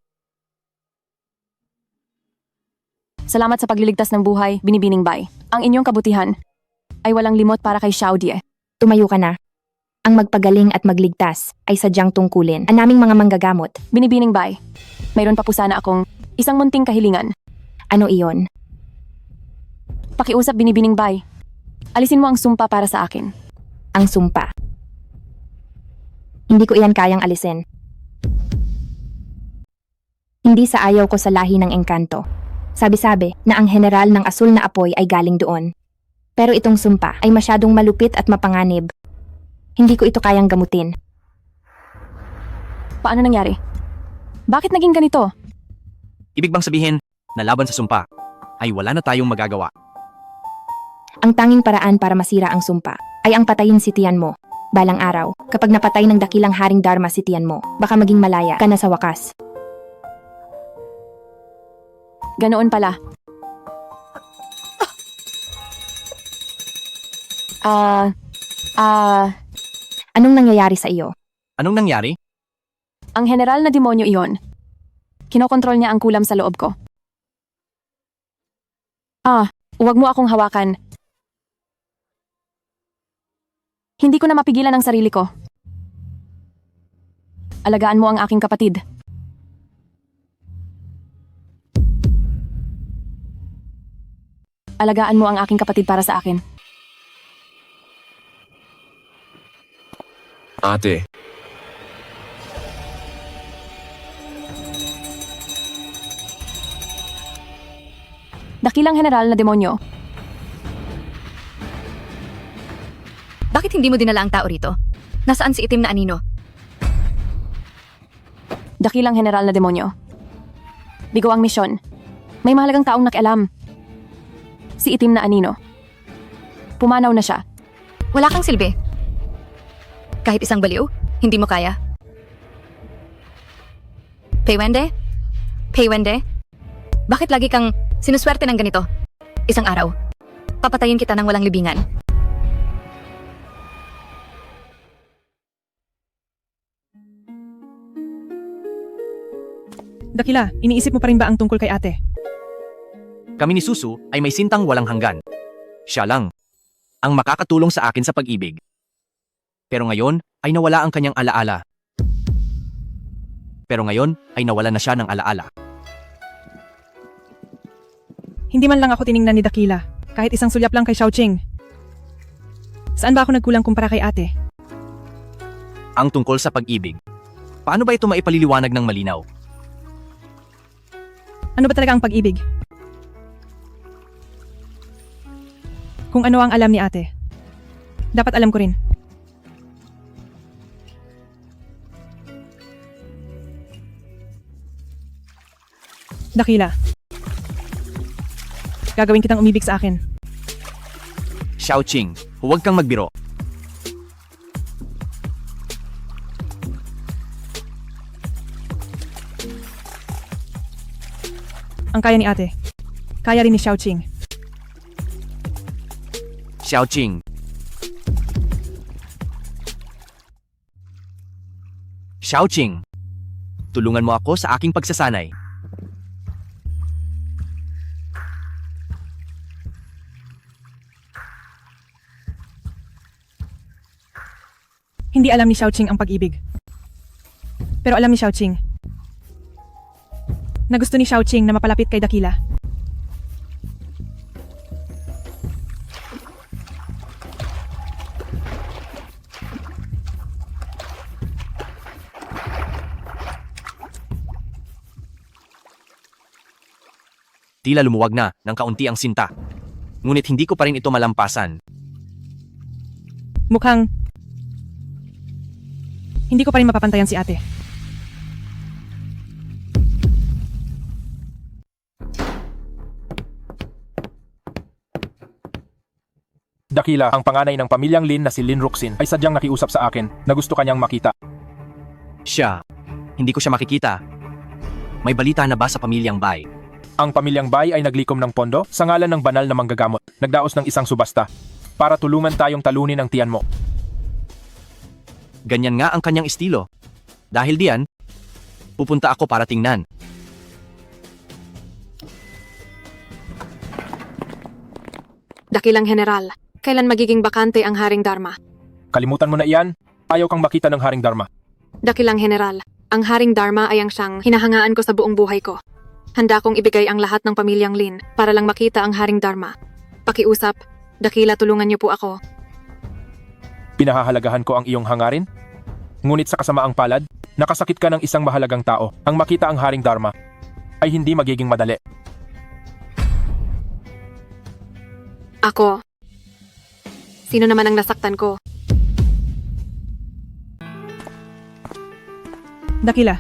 Salamat sa pagliligtas ng buhay, Binibining Bai. Ang inyong kabutihan ay walang limot para kay Xiao Die. Tumayo ka na. Ang magpagaling at magligtas ay sadyang tungkulin ang naming mga manggagamot. Binibining Bai, mayroon pa po sana akong isang munting kahilingan. Ano iyon? Pakiusap, Binibining Bai. Alisin mo ang sumpa para sa akin. Ang sumpa. Hindi ko iyan kayang alisin. Hindi sa ayaw ko sa lahi ng engkanto. Sabi-sabi na ang general ng asul na apoy ay galing doon. Pero itong sumpa ay masyadong malupit at mapanganib. Hindi ko ito kayang gamutin. Paano nangyari? Bakit naging ganito? Ibig bang sabihin na laban sa sumpa ay wala na tayong magagawa? Ang tanging paraan para masira ang sumpa ay ang patayin si tiyan mo. Balang araw, kapag napatay ng dakilang Haring Dharma si tiyan mo, baka maging malaya ka na sa wakas. Ganoon pala. Anong nangyayari sa iyo? Anong nangyari? Ang general na demonyo iyon. Kinokontrol niya ang kulam sa loob ko. Huwag mo akong hawakan. Hindi ko na mapigilan ang sarili ko. Alagaan mo ang aking kapatid. Alagaan mo ang aking kapatid para sa akin. Ate, Dakilang general na demonyo. Bakit hindi mo dinala ang tao rito? Nasaan si itim na anino? Dakilang general na demonyo. Bigo ang misyon. May mahalagang taong nakialam. Si itim na anino. Pumanaw na siya. Wala kang silbi. Kahit isang baliw, hindi mo kaya. Paywende? Paywende? Bakit lagi kang sinuswerte ng ganito? Isang araw, papatayin kita ng walang libingan. Dakila, iniisip mo pa rin ba ang tungkol kay ate? Kami ni Susu ay may sintang walang hanggan. Siya lang ang makakatulong sa akin sa pag-ibig. Pero ngayon ay nawala ang kanyang alaala. Pero ngayon ay nawala na siya ng alaala. Hindi man lang ako tiningnan ni Dakila, kahit isang sulyap lang kay Xiaoqing. Saan ba ako nagkulang kumpara kay ate? Ang tungkol sa pag-ibig. Paano ba ito maipaliliwanag ng malinaw? Ano ba talaga ang pag-ibig? Kung ano ang alam ni ate, dapat alam ko rin. Dakila, gagawin kitang umibig sa akin. Xiaoqing, huwag kang magbiro. Ang kaya ni ate, kaya rin ni Xiaoqing. Xiaoqing. Xiaoqing, tulungan mo ako sa aking pagsasanay. Hindi alam ni Xiaoqing ang pag-ibig. Pero alam ni Xiaoqing na gusto ni Xiaoqing na mapalapit kay Dakila. Tila lumuwag na ng kaunti ang sinta. Ngunit hindi ko pa rin ito malampasan. Mukhang hindi ko pa rin mapapantayan si ate. Dakila, ang panganay ng pamilyang Lin na si Lin Ruxin ay sadyang nakiusap sa akin na gusto kanyang makita. Siya, hindi ko siya makikita. May balita na ba sa pamilyang Bai? Ang pamilyang Bai ay naglikom ng pondo sa ngalan ng banal na manggagamot. Nagdaos ng isang subasta para tulungan tayong talunin ang tiyan mo. Ganyan nga ang kanyang estilo. Dahil diyan, pupunta ako para tingnan. Dakilang general, kailan magiging bakante ang Haring Dharma? Kalimutan mo na iyan, ayaw kang makita ng Haring Dharma. Dakilang general, ang Haring Dharma ay ang siyang hinahangaan ko sa buong buhay ko. Handa kong ibigay ang lahat ng pamilyang Lin para lang makita ang Haring Dharma. Pakiusap, Dakila, tulungan niyo po ako. Pinahahalagahan ko ang iyong hangarin? Ngunit sa kasamaang palad, nakasakit ka ng isang mahalagang tao. Ang makita ang Haring Dharma ay hindi magiging madali. Ako. Sino naman ang nasaktan ko? Dakila,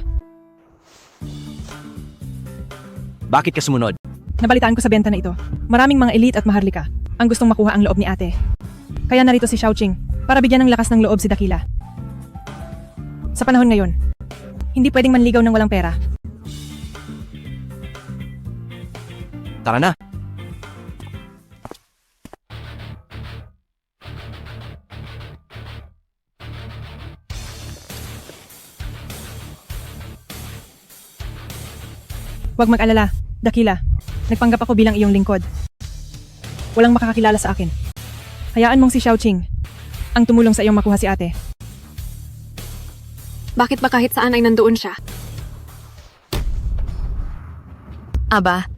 Bakit ka sumunod? Nabalitaan ko sa benta na ito. Maraming mga elite at maharlika ang gustong makuha ang loob ni ate. Kaya narito si Xiaoqing para bigyan ng lakas ng loob si Dakila. Sa panahon ngayon, hindi pwedeng manligaw ng walang pera. Tara na. Huwag mag-alala, Dakila. Nagpanggap ako bilang iyong lingkod. Walang makakakilala sa akin. Hayaan mong si Xiaoqing ang tumulong sa iyong makuha si ate. Bakit ba kahit saan ay nandoon siya? Aba,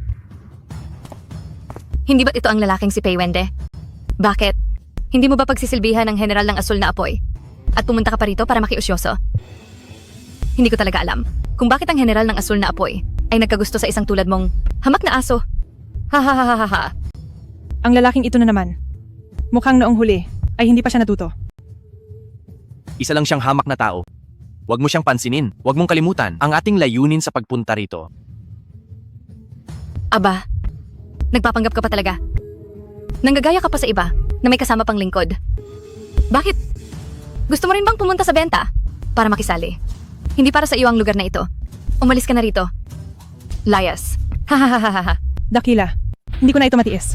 hindi ba't ito ang lalaking si Pei Wende? Bakit? Hindi mo ba pagsisilbihan ng general ng asul na apoy? At pumunta ka pa rito para makiusyoso? Hindi ko talaga alam kung bakit ang general ng asul na apoy ay nagkagusto sa isang tulad mong hamak na aso. Ha ha ha ha ha. Ang lalaking ito na naman. Mukhang noong huli ay hindi pa siya natuto. Isa lang siyang hamak na tao. Huwag mo siyang pansinin. Huwag mong kalimutan ang ating layunin sa pagpunta rito. Aba, nagpapanggap ka pa talaga. Nanggagaya ka pa sa iba na may kasama pang lingkod. Bakit? Gusto mo rin bang pumunta sa benta para makisali? Hindi para sa iyo ang lugar na ito. Umalis ka na rito. Layas. Ha ha ha ha ha. Dakila, hindi ko na ito matiis.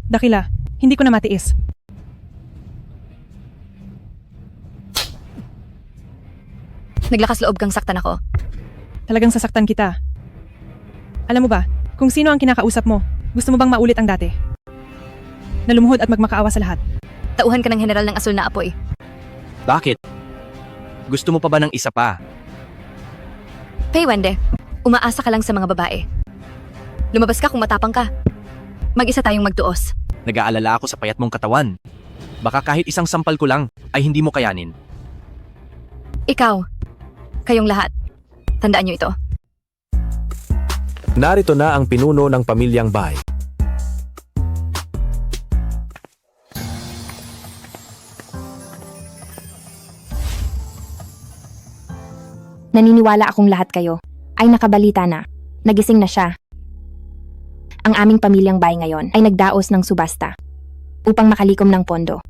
Dakila, hindi ko na matiis. Naglakas loob kang saktan ako. Talagang sasaktan kita. Alam mo ba, kung sino ang kinakausap mo, gusto mo bang maulit ang dati? Nalumuhod at magmakaawa sa lahat. Tauhan ka ng general ng asul na apoy. Bakit? Gusto mo pa ba ng isa pa? Pei Wende, umaasa ka lang sa mga babae. Lumabas ka kung matapang ka. Mag-isa tayong magtuos. Nag-aalala ako sa payat mong katawan. Baka kahit isang sampal ko lang ay hindi mo kayanin. Ikaw, kayong lahat, tandaan niyo ito. Narito na ang pinuno ng pamilyang Bai. Naniniwala akong lahat kayo ay nakabalita na. Nagising na siya. Ang aming pamilyang Bai ngayon ay nagdaos ng subasta upang makalikom ng pondo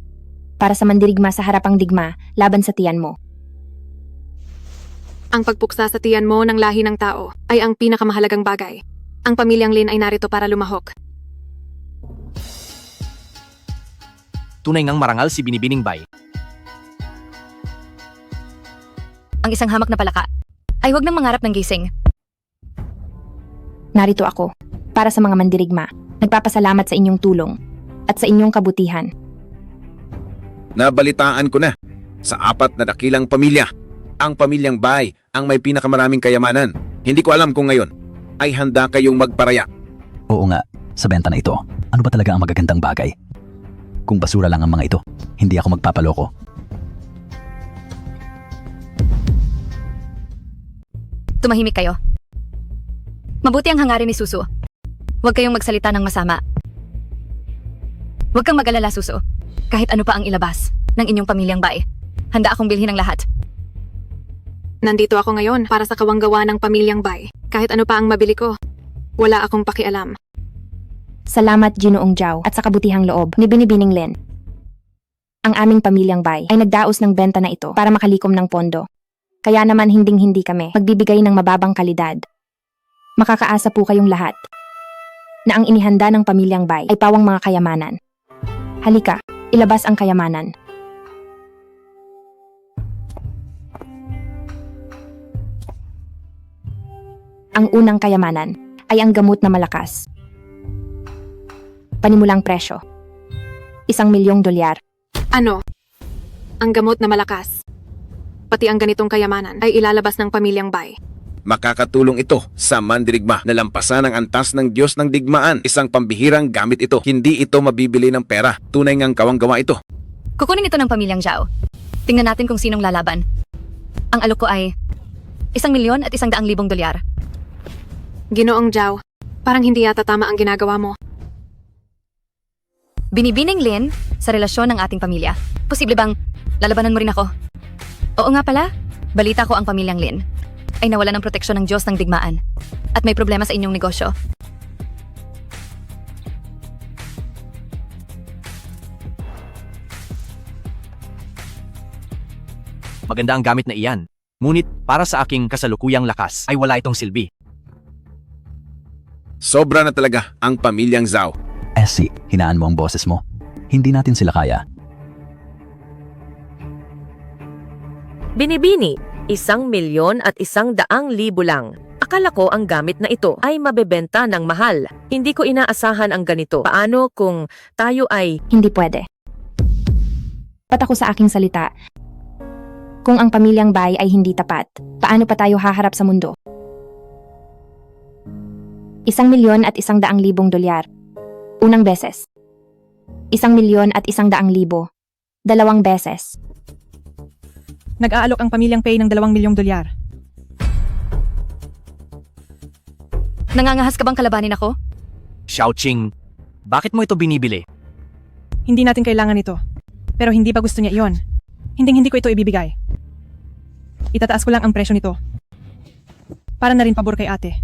para sa mandirigma sa harapang digma laban sa tiyan mo. Ang pagpuksa sa tiyan mo ng lahi ng tao ay ang pinakamahalagang bagay. Ang pamilyang Lin ay narito para lumahok. Tunay ngang marangal si Binibining Bai. Ang isang hamak na palaka ay huwag nang mangarap ng gising. Narito ako para sa mga mandirigma. Nagpapasalamat sa inyong tulong at sa inyong kabutihan. Nabalitaan ko na. Sa 4 na dakilang pamilya, ang pamilyang Bai ang may pinakamaraming kayamanan. Hindi ko alam kung ngayon ay handa kayong magparaya. Oo nga, sa benta na ito, ano ba talaga ang magagandang bagay? Kung basura lang ang mga ito, hindi ako magpapaloko. Tumahimik kayo. Mabuti ang hangarin ni Susu. Huwag kayong magsalita ng masama. Huwag kang mag-alala, Susu. Kahit ano pa ang ilabas ng inyong pamilyang Bai, handa akong bilhin ang lahat. Nandito ako ngayon para sa kawanggawa ng pamilyang Bai. Kahit ano pa ang mabili ko, wala akong pakialam. Salamat Ginoong Zhao at sa kabutihang loob ni Binibining Lin. Ang aming pamilyang Bai ay nagdaos ng benta na ito para makalikom ng pondo. Kaya naman hinding-hindi kami magbibigay ng mababang kalidad. Makakaasa po kayong lahat na ang inihanda ng pamilyang Bai ay pawang mga kayamanan. Halika, ilabas ang kayamanan. Ang unang kayamanan ay ang gamot na malakas. Panimulang presyo. $1,000,000. Ano? Ang gamot na malakas. Pati ang ganitong kayamanan ay ilalabas ng pamilyang Bai. Makakatulong ito sa mandirigma na lampasan ang antas ng Diyos ng digmaan. Isang pambihirang gamit ito. Hindi ito mabibili ng pera. Tunay ngang kawanggawa ito. Kukunin ito ng pamilyang Zhao. Tingnan natin kung sinong lalaban. Ang alok ko ay $1,000,000 at $100,000. Ginoong Zhao, parang hindi yata tama ang ginagawa mo. Binibining Lin sa relasyon ng ating pamilya. Posible bang lalabanan mo rin ako? Oo nga pala, Balita ko ang pamilyang Lin ay nawala ng proteksyon ng Diyos ng digmaan at may problema sa inyong negosyo. Maganda ang gamit na iyan. Ngunit para sa aking kasalukuyang lakas ay wala itong silbi. Sobra na talaga ang pamilyang Zhao. Essie, hinaan mo ang boses mo. Hindi natin sila kaya. Binibini, 1,100,000 lang. Akala ko ang gamit na ito ay mabebenta ng mahal. Hindi ko inaasahan ang ganito. Paano kung tayo ay... Hindi pwede. Pat ako sa aking salita. Kung ang pamilyang Bai ay hindi tapat, paano pa tayo haharap sa mundo? 1,100,000 dolyar. Unang beses. 1,100,000 2 beses. Nag-aalok ang pamilyang Pei ng 2,000,000 dolyar. Nangangahas ka bang kalabanin ako? Xiaoqing, bakit mo ito binibili? Hindi natin kailangan ito. Pero hindi pa gusto niya iyon. Hindi ko ito ibibigay. Itataas ko lang ang presyo nito. Para na rin pabor kay ate.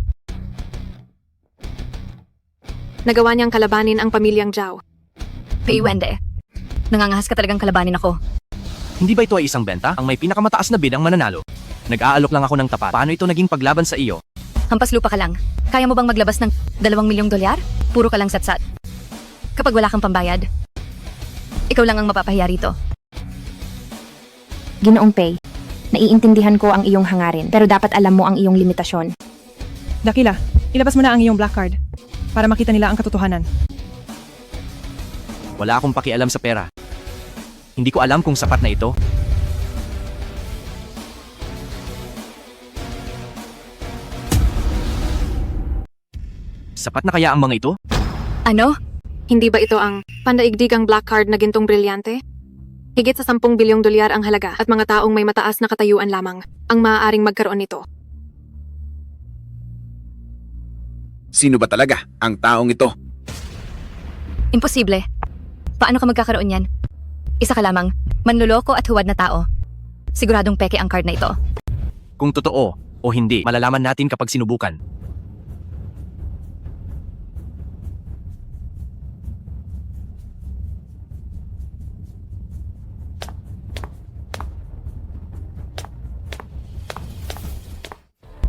Nagawa niyang kalabanin ang pamilyang Zhao. Pei Wende, nangangahas ka talagang kalabanin ako. Hindi ba ito ay isang benta? Ang may pinakamataas na bid ang mananalo. Nag-aalok lang ako ng tapat. Paano ito naging paglaban sa iyo? Hampas lupa ka lang. Kaya mo bang maglabas ng 2,000,000 dolyar? Puro ka lang satsat. Kapag wala kang pambayad, ikaw lang ang mapapahiya rito. Ginoong Pei, naiintindihan ko ang iyong hangarin, pero dapat alam mo ang iyong limitasyon. Dakila, ilabas mo na ang iyong black card para makita nila ang katotohanan. Wala akong pakialam sa pera. Hindi ko alam kung sapat na ito. Sapat na kaya ang mga ito? Ano? Hindi ba ito ang pandaigdigang black card na gintong brilyante? Higit sa 10 bilyong dolyar ang halaga at mga taong may mataas na katayuan lamang ang maaaring magkaroon nito. Sino ba talaga ang taong ito? Imposible. Paano ka magkakaroon yan? Isa ka lamang, manluloko at huwad na tao. Siguradong peke ang card na ito. Kung totoo o hindi, malalaman natin kapag sinubukan.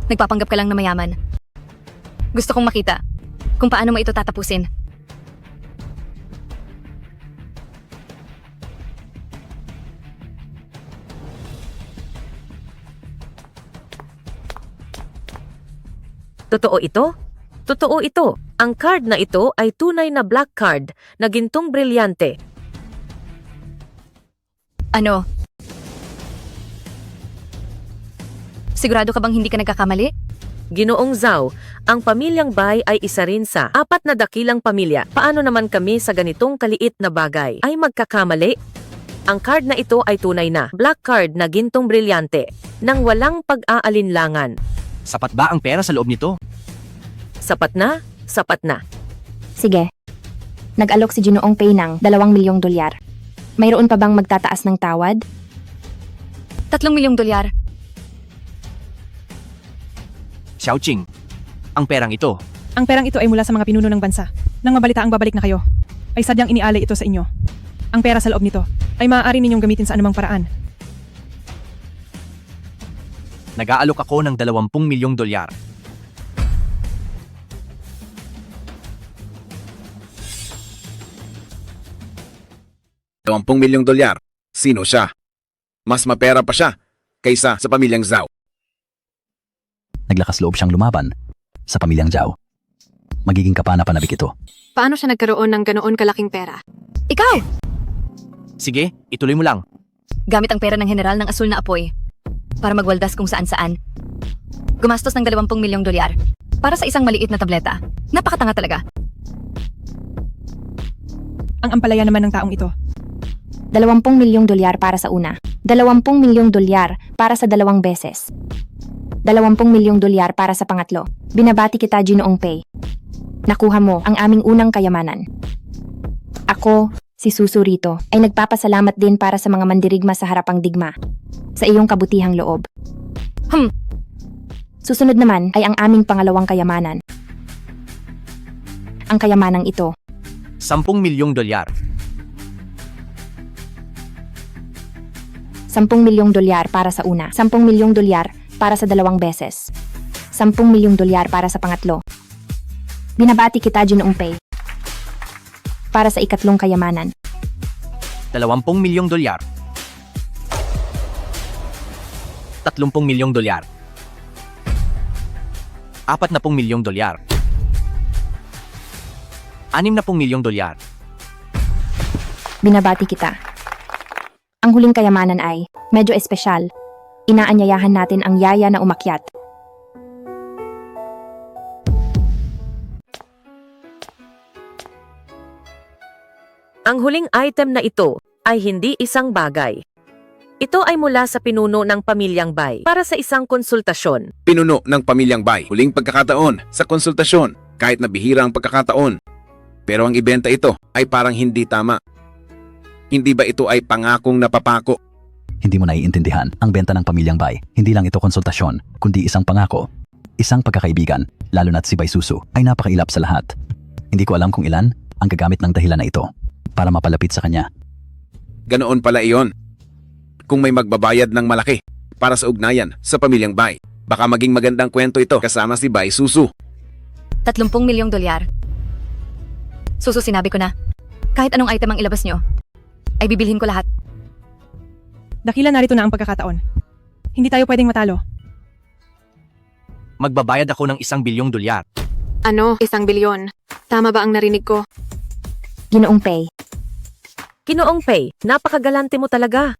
Nagpapanggap ka lang na mayaman. Gusto kong makita kung paano mo ito tatapusin. Totoo ito? Totoo ito. Ang card na ito ay tunay na black card na gintong brilyante. Ano? Sigurado ka bang hindi ka nagkakamali? Ginoong Zhao, ang pamilyang Bai ay isa rin sa 4 na dakilang pamilya. Paano naman kami sa ganitong kaliit na bagay ay magkakamali? Ang card na ito ay tunay na black card na gintong brilyante nang walang pag-aalinlangan. Sapat ba ang pera sa loob nito? Sapat na? Sapat na. Sige. Nag-alok si Ginoong Pei ng 2,000,000 dolyar. Mayroon pa bang magtataas ng tawad? 3,000,000 dolyar. Xiaoqing, ang perang ito. Ang perang ito ay mula sa mga pinuno ng bansa. Nang mabalita ang babalik na kayo, ay sadyang inialay ito sa inyo. Ang pera sa loob nito ay maaari ninyong gamitin sa anumang paraan. Nag-aalok ako ng 20,000,000 dolyar. $20,000,000. Sino siya? Mas mapera pa siya kaysa sa pamilyang Zhao. Naglakas loob siyang lumaban sa pamilyang Zhao. Magiging kapanapanabik ito. Paano siya nagkaroon ng ganoon kalaking pera? Ikaw! Sige, ituloy mo lang. Gamit ang pera ng general ng asul na apoy para magwaldas kung saan-saan. Gumastos ng 20,000,000 dolyar para sa isang maliit na tableta. Napakatanga talaga. Ang ampalaya naman ng taong ito. 20,000,000 dolyar para sa una. 20,000,000 dolyar para sa 2 beses. 20,000,000 dolyar para sa pangatlo. Binabati kita, Ginoong Pei. Nakuha mo ang aming unang kayamanan. Ako, Si Susu rito ay nagpapasalamat din para sa mga mandirigma sa harapang digma. Sa iyong kabutihang loob. Susunod naman ay ang aming pangalawang kayamanan. Ang kayamanang ito. 10 milyong dolyar. 10 milyong dolyar para sa una. 10 milyong dolyar para sa dalawang beses. 10 milyong dolyar para sa pangatlo. Binabati kita, Ginoong Pei. Para sa ikatlong kayamanan. 20 milyong dolyar. 30 milyong dolyar. 40 milyong dolyar. 60 milyong dolyar. Binabati kita. Ang huling kayamanan ay medyo espesyal. Inaanyayahan natin ang yaya na umakyat. Ang huling item na ito ay hindi isang bagay. Ito ay mula sa pinuno ng Pamilyang Bay para sa isang konsultasyon. Pinuno ng Pamilyang Bay, huling pagkakataon sa konsultasyon kahit na bihira ang pagkakataon. Pero ang ibenta ito ay parang hindi tama. Hindi ba ito ay pangakong napapako? Hindi mo naiintindihan ang benta ng Pamilyang Bay. Hindi lang ito konsultasyon, kundi isang pangako. Isang pagkakaibigan, lalo na't si Bay Susu, ay napakailap sa lahat. Hindi ko alam kung ilan ang gagamit ng dahilan na ito para mapalapit sa kanya. Ganoon pala iyon. Kung may magbabayad ng malaki para sa ugnayan sa Pamilyang Bay, baka maging magandang kwento ito kasama si Bay Susu. 30 milyong dolyar. Susu, sinabi ko na. Kahit anong item ang ilabas nyo, ay bibilhin ko lahat. Dakila, narito na ang pagkakataon. Hindi tayo pwedeng matalo. Magbabayad ako ng 1 bilyong dolyar. Ano, 1 bilyon? Tama ba ang narinig ko? Ginoong Pei. Ginoong Pei, napakagalante mo talaga.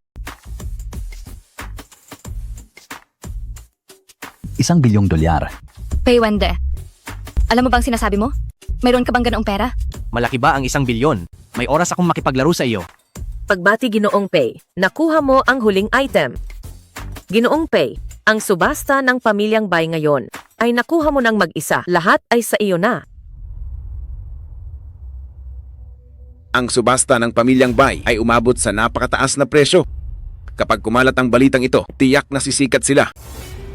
1 bilyong dolyar. Pei Wende. Alam mo bang sinasabi mo? Mayroon ka bang ganoong pera? Malaki ba ang 1 bilyon? May oras akong makipaglaro sa iyo. Pagbati Ginoong Pei, nakuha mo ang huling item. Ginoong Pei, ang subasta ng Pamilyang Bay ngayon ay nakuha mo ng mag-isa. Lahat ay sa iyo na. Ang subasta ng Pamilyang Bay ay umabot sa napakataas na presyo. Kapag kumalat ang balitang ito, tiyak na sisikat sila.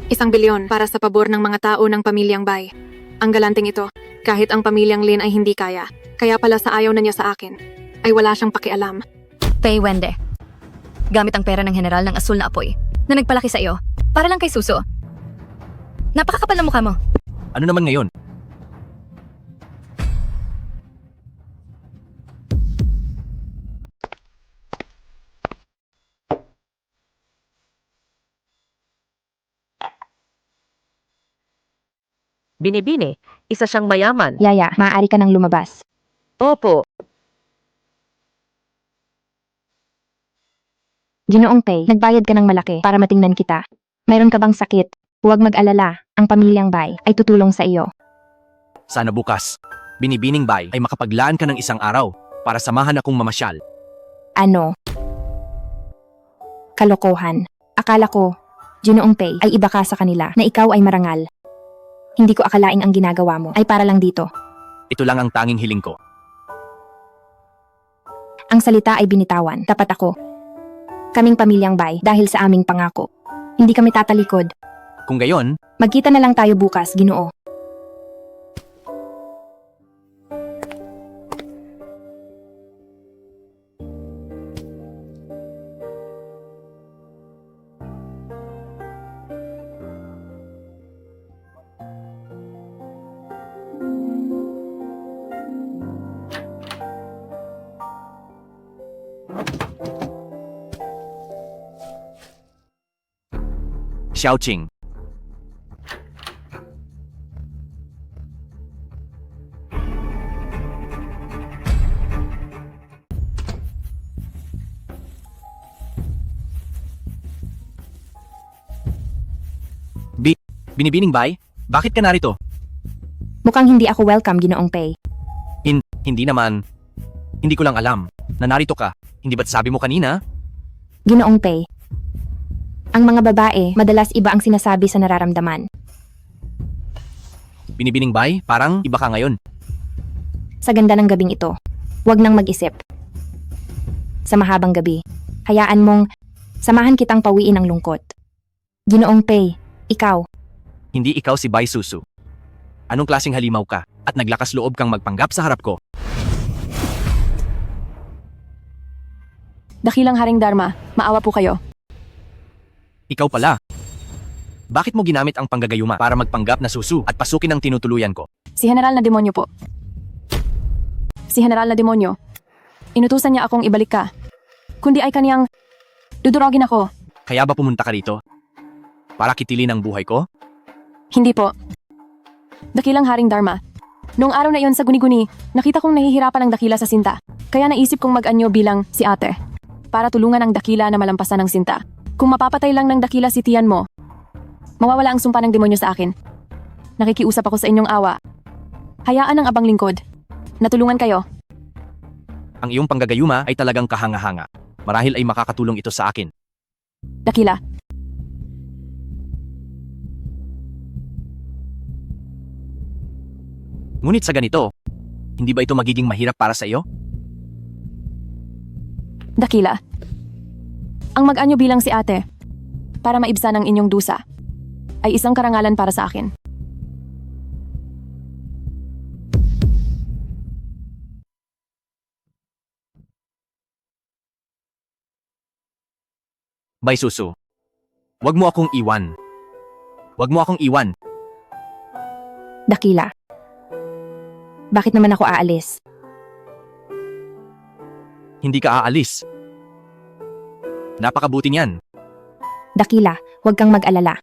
1 bilyon para sa pabor ng mga tao ng Pamilyang Bay. Ang galanting ito, kahit ang Pamilyang Lin ay hindi kaya, kaya pala sa ayaw na niya sa akin, ay wala siyang pakialam. Pei Wende. Gamit ang pera ng general ng asul na apoy na nagpalaki sa iyo para lang kay Suso. Napakakapal na mukha mo. Ano naman ngayon? Binibini, isa siyang mayaman. Yaya, maaari ka nang lumabas. Opo. Ginoong Pei, nagbayad ka ng malaki para matingnan kita. Mayroon ka bang sakit? Huwag mag-alala, ang Pamilyang Bay ay tutulong sa iyo. Sana bukas, Binibining Bay ay makapaglaan ka ng 1 araw para samahan akong mamasyal. Ano? Kalokohan. Akala ko, Ginoong Pei, ay iba ka sa kanila na ikaw ay marangal. Hindi ko akalaing ang ginagawa mo ay para lang dito. Ito lang ang tanging hiling ko. Ang salita ay binitawan, tapat ako. Kaming Pamilyang Bay dahil sa aming pangako. Hindi kami tatalikod. Kung gayon, Magkita na lang tayo bukas, Ginoo. Xiaoqing. Binibining Bay, bakit ka narito? Mukhang hindi ako welcome, Ginoong Pei. Hindi naman. Hindi ko lang alam na narito ka. Hindi ba't sabi mo kanina? Ginoong Pei. Ang mga babae, madalas iba ang sinasabi sa nararamdaman. Binibining Bay, parang iba ka ngayon. Sa ganda ng gabing ito, huwag nang mag-isip. sa mahabang gabi. Hayaan mong samahan kitang pawiin ang lungkot. Ginoong Pei, ikaw. Hindi ikaw si Bai Susu. Anong klaseng halimaw ka at naglakas loob kang magpanggap sa harap ko? Dakilang Haring Dharma, maawa po kayo. Ikaw pala. Bakit mo ginamit ang panggagayuma para magpanggap na susu at pasukin ang tinutuluyan ko? Si General na demonyo po. Si General na demonyo. Inutusan niya akong ibalik ka. Kundi ay kaniyang dudurogin ako. Kaya ba pumunta ka rito? Para kitilin ang buhay ko? Hindi po. Dakilang Haring Dharma. Noong araw na iyon sa guni-guni, nakita kong nahihirapan ang dakila sa sinta. Kaya naisip kong mag-anyo bilang si ate. Para tulungan ang dakila na malampasan ang sinta. Kung mapapatay lang ng dakila si tiyan mo, mawawala ang sumpa ng demonyo sa akin. Nakikiusap ako sa inyong awa. Hayaan ang abang lingkod. Natulungan kayo. Ang iyong panggagayuma ay talagang kahanga-hanga. Marahil ay makakatulong ito sa akin. Dakila. Ngunit sa ganito, hindi ba ito magiging mahirap para sa iyo? Dakila. Ang mag-anyo bilang si ate, para maibsan ang inyong dusa, ay isang karangalan para sa akin. Bai Susu, wag mo akong iwan. Wag mo akong iwan. Dakila. Bakit naman ako aalis? Hindi ka aalis. Napakabuti niyan. Dakila, huwag kang mag-alala.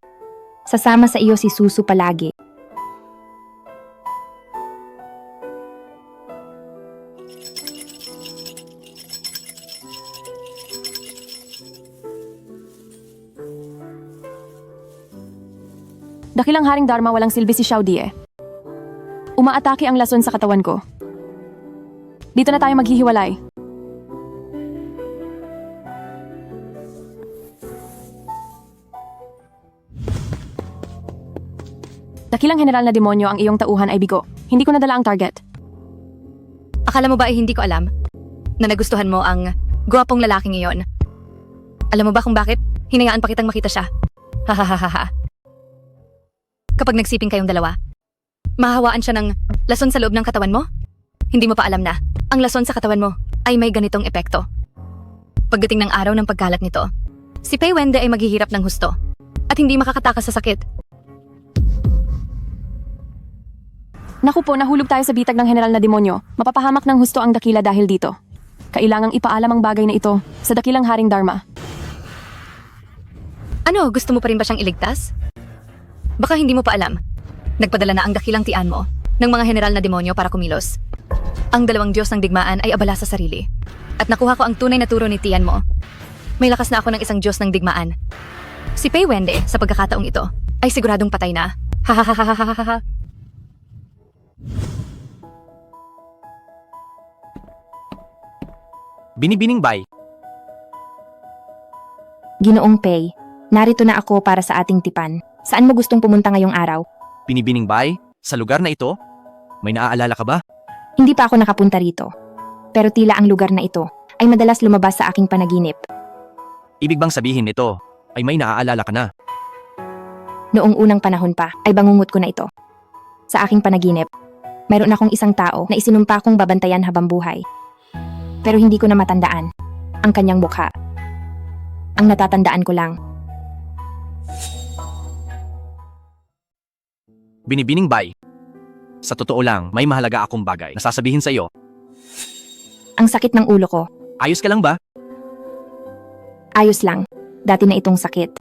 Sasama sa iyo si Susu palagi. Dakilang Haring Dharma, walang silbi si Xiao Die. Umaatake ang lason sa katawan ko. Dito na tayo maghihiwalay. Dakilang General na demonyo, ang iyong tauhan ay bigo. Hindi ko nadala ang target. Akala mo ba ay hindi ko alam na nagustuhan mo ang gwapong lalaking iyon? Alam mo ba kung bakit? Hinayaan pa kitang makita siya. Hahaha. Kapag nagsiping kayong dalawa, mahahawaan siya ng lason sa loob ng katawan mo? Hindi mo pa alam na ang lason sa katawan mo ay may ganitong epekto. Pagdating ng araw ng pagkalat nito, si Pei Wende ay maghihirap ng husto at hindi makakatakas sa sakit. Naku po, nahulog tayo sa bitag ng General na demonyo. Mapapahamak ng husto ang dakila dahil dito. Kailangang ipaalam ang bagay na ito sa dakilang Haring Dharma. Ano, gusto mo pa rin ba siyang iligtas? Baka hindi mo pa alam. Nagpadala na ang dakilang tian mo ng mga general na demonyo para kumilos. Ang dalawang Diyos ng digmaan ay abala sa sarili. At nakuha ko ang tunay na turo ni tiyan mo. May lakas na ako ng isang Diyos ng digmaan. Si Pei Wende, sa pagkakataong ito, ay siguradong patay na. Hahaha. Binibining Bai. Ginoong Pei, narito na ako para sa ating tipan. Saan mo gustong pumunta ngayong araw? Binibining Bai, sa lugar na ito, may naaalala ka ba? Hindi pa ako nakapunta rito. Pero tila ang lugar na ito ay madalas lumabas sa aking panaginip. Ibig bang sabihin nito ay may naaalala ka na? Noong unang panahon pa ay bangungot ko na ito. Sa aking panaginip, mayroon akong isang tao na isinumpa kong babantayan habang buhay. Pero hindi ko na matandaan ang kanyang mukha. Ang natatandaan ko lang, Binibining Bai, sa totoo lang, may mahalaga akong bagay na sasabihin sa iyo. ang sakit ng ulo ko. Ayos ka lang ba? Ayos lang, dati na itong sakit.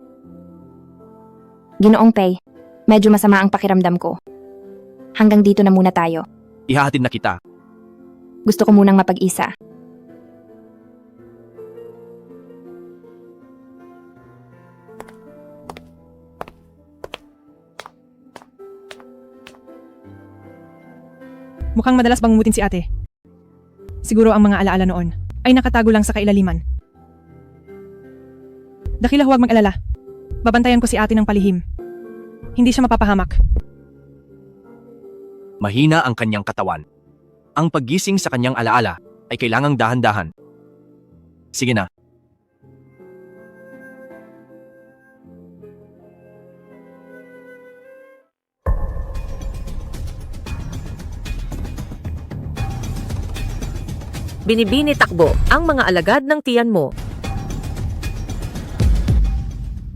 Ginoong Pei, medyo masama ang pakiramdam ko. Hanggang dito na muna tayo. Ihahatid na kita. Gusto ko munang mapag-isa. Mukhang madalas bangungutin si ate. Siguro ang mga alaala noon ay nakatago lang sa kailaliman. Dakila, huwag mag-alala. Babantayan ko si ate ng palihim. Hindi siya mapapahamak. Mahina ang kanyang katawan. Ang paggising sa kanyang alaala ay kailangang dahan-dahan. Sige na. Binibini takbo ang mga alagad ng tiyan mo.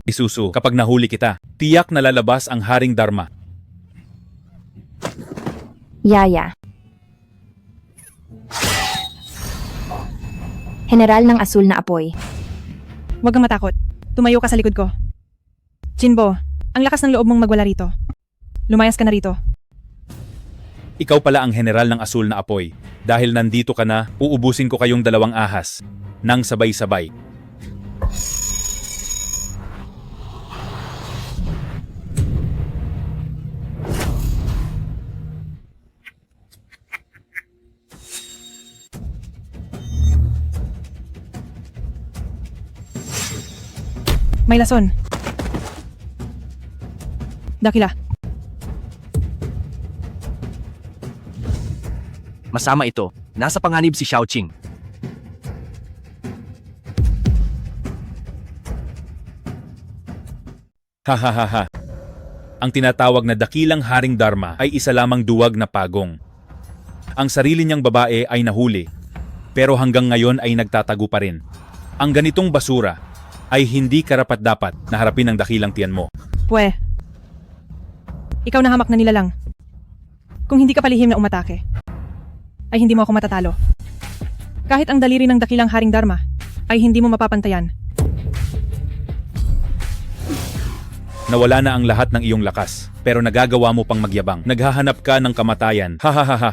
Isusu, kapag nahuli kita, tiyak na lalabas ang Haring Dharma. Yaya. General ng asul na apoy. Huwag kang matakot. Tumayo ka sa likod ko. Jinbo, ang lakas ng loob mong magwala rito. Lumayas ka na rito. Ikaw pala ang general ng asul na apoy. Dahil nandito ka na, uubusin ko kayong dalawang ahas. Nang sabay-sabay. May lason. Dakila. Masama ito. Nasa panganib si Xiaoqing. Hahaha. Ang tinatawag na dakilang Haring Dharma ay isa lamang duwag na pagong. Ang sarili niyang babae ay nahuli, pero hanggang ngayon ay nagtatago pa rin. Ang ganitong basura ay hindi karapat-dapat na harapin ang dakilang tiyan mo. Pwe. Ikaw na hamak na nilalang. Kung hindi ka palihim na umatake, ay hindi mo ako matatalo. Kahit ang daliri ng dakilang Haring Dharma, ay hindi mo mapapantayan. Nawala na ang lahat ng iyong lakas, pero nagagawa mo pang magyabang. Naghahanap ka ng kamatayan. Hahaha.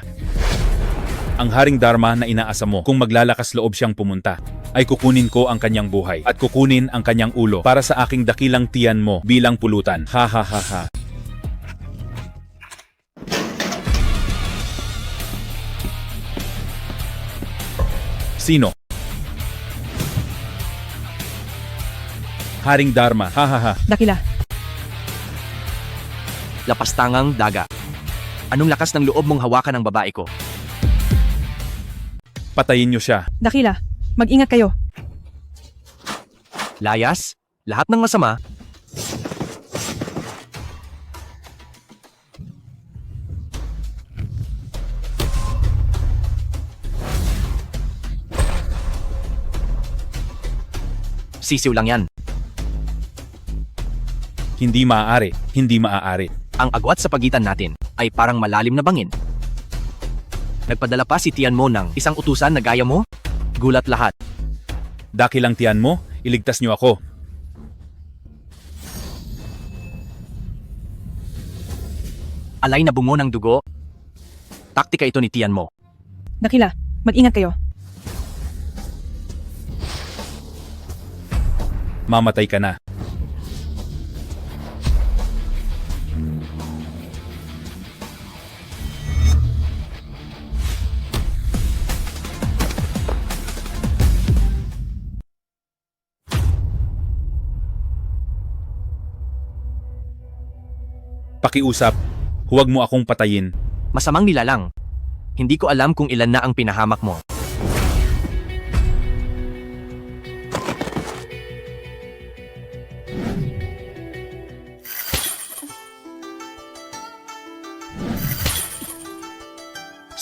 Ang Haring Dharma na inaasa mo, kung maglalakas loob siyang pumunta, ay kukunin ko ang kanyang buhay at kukunin ang kanyang ulo para sa aking dakilang tiyan mo bilang pulutan. Hahaha. Sino? Haring Dharma. Hahaha. Dakila. Lapastangang daga. Anong lakas ng loob mong hawakan ang babae ko? Patayin niyo siya. Dakila, mag-ingat kayo. Layas? Lahat ng masama? Sisiw lang yan. Hindi maaari. Hindi maaari. Ang agwat sa pagitan natin ay parang malalim na bangin. Nagpadala pa si tiyan mo ng isang utusan na gaya mo? Gulat lahat. Dakilang tiyan mo, iligtas niyo ako. Alay na bungo ng dugo. Taktika ito ni tiyan mo. Dakila, mag-ingat kayo. Mamatay ka na. Pakiusap, huwag mo akong patayin. Masamang nilalang. Hindi ko alam kung ilan na ang pinahamak mo.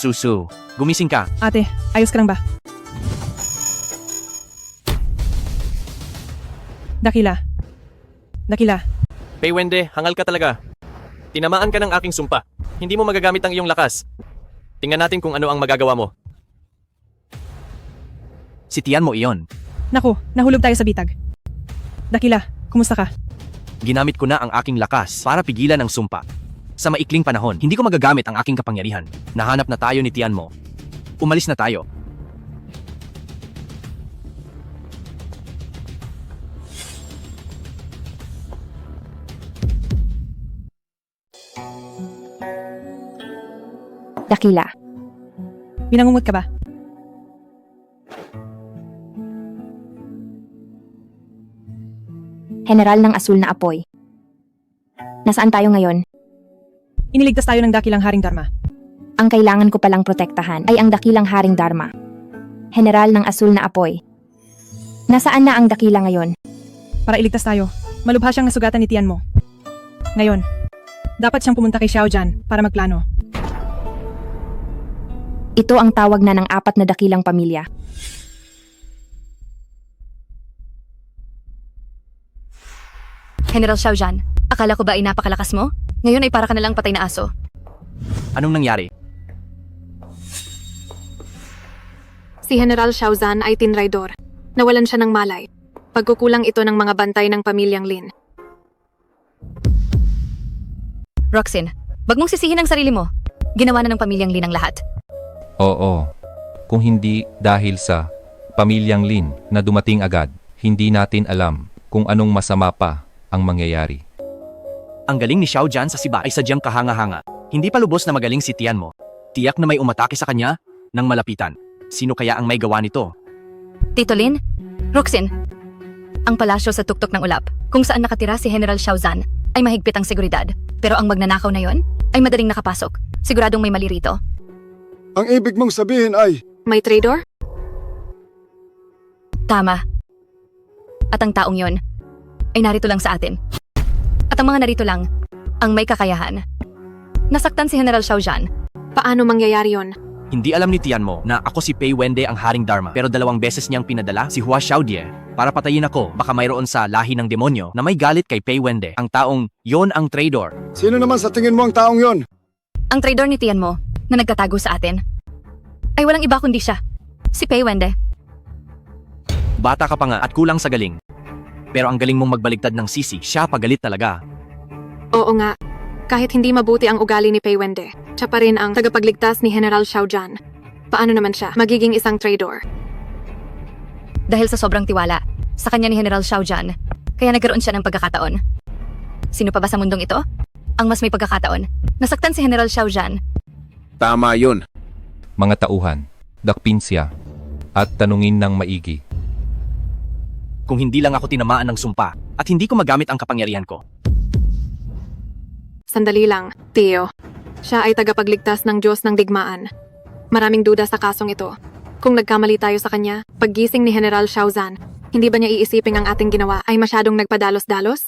Susu, gumising ka. Ate, ayos ka lang ba? Dakila. Dakila. Paywende, hangal ka talaga. Tinamaan ka ng aking sumpa. Hindi mo magagamit ang iyong lakas. Tingnan natin kung ano ang magagawa mo. Si tiyan mo iyon. Naku, nahulog tayo sa bitag. Dakila, kumusta ka? Ginamit ko na ang aking lakas para pigilan ang sumpa. Sa maikling panahon, hindi ko magagamit ang aking kapangyarihan. Nahanap na tayo ni tiyan mo. Umalis na tayo. Dakila. Binangungot ka ba? General ng asul na apoy. Nasaan tayo ngayon? Iniligtas tayo ng dakilang Haring Dharma. Ang kailangan ko palang protektahan ay ang dakilang Haring Dharma. General ng asul na apoy. Nasaan na ang dakila ngayon? Para iligtas tayo, malubha siyang nasugatan ni tiyan mo. Ngayon, dapat siyang pumunta kay Xiao Zhan para magplano. Ito ang tawag na ng 4 na dakilang pamilya. General Xiao Zhan, akala ko ba ay napakalakas mo? Ngayon ay para ka nalang patay na aso. Anong nangyari? Si General Xiao Zhan ay tinraidor. Nawalan siya ng malay. Pagkukulang ito ng mga bantay ng pamilyang Lin. Roxin, wag mong sisihin ang sarili mo. Ginawa na ng pamilyang Lin ang lahat. Oo. Kung hindi dahil sa pamilyang Lin na dumating agad, hindi natin alam kung anong masama pa ang mangyayari. Ang galing ni Xiao Zhan sa siba ay sadyang kahanga-hanga. Hindi pa lubos na magaling si tiyan mo. Tiyak na may umatake sa kanya nang malapitan. Sino kaya ang may gawa nito? Tito Lin, Roxin, ang palasyo sa tuktok ng ulap, kung saan nakatira si General Xiao Zhan, ay mahigpit ang seguridad. Pero ang magnanakaw na yon ay madaling nakapasok. Siguradong may mali rito. Ang ibig mong sabihin ay... May traitor? Tama. At ang taong yon ay narito lang sa atin. At ang mga narito lang ang may kakayahan. Nasaktan si General Xiao Zhan. Paano mangyayari yon? Hindi alam ni tiyan mo na ako si Pei Wende ang Haring Dharma, pero 2 beses niyang pinadala si Hua Xiaodie para patayin ako. Baka mayroon sa lahi ng demonyo na may galit kay Pei Wende, ang taong yon ang traitor. Sino naman sa tingin mo ang taong yon? Ang traidor ni tiyan mo na nagtatago sa atin ay walang iba kundi siya, si Pei Wende. Bata ka pa nga at kulang sa galing. Pero ang galing mong magbaligtad ng sisi, siya pagalit talaga. Oo nga. Kahit hindi mabuti ang ugali ni Pei Wende, siya pa rin ang tagapagligtas ni General Xiao Zhan. Paano naman siya magiging isang traitor? Dahil sa sobrang tiwala sa kanya ni General Xiao Zhan, kaya nagkaroon siya ng pagkakataon. Sino pa ba sa mundong ito ang mas may pagkakataon? Nasaktan si General Xiao Zhan. Tama yun. Mga tauhan, dakpin siya at tanungin ng maigi. Kung hindi lang ako tinamaan ng sumpa at hindi ko magamit ang kapangyarihan ko. Sandali lang, Tio. Siya ay tagapagligtas ng Diyos ng digmaan. Maraming duda sa kasong ito. Kung nagkamali tayo sa kanya, paggising ni General Xiao Zhan, hindi ba niya iisiping ang ating ginawa ay masyadong nagpadalos-dalos?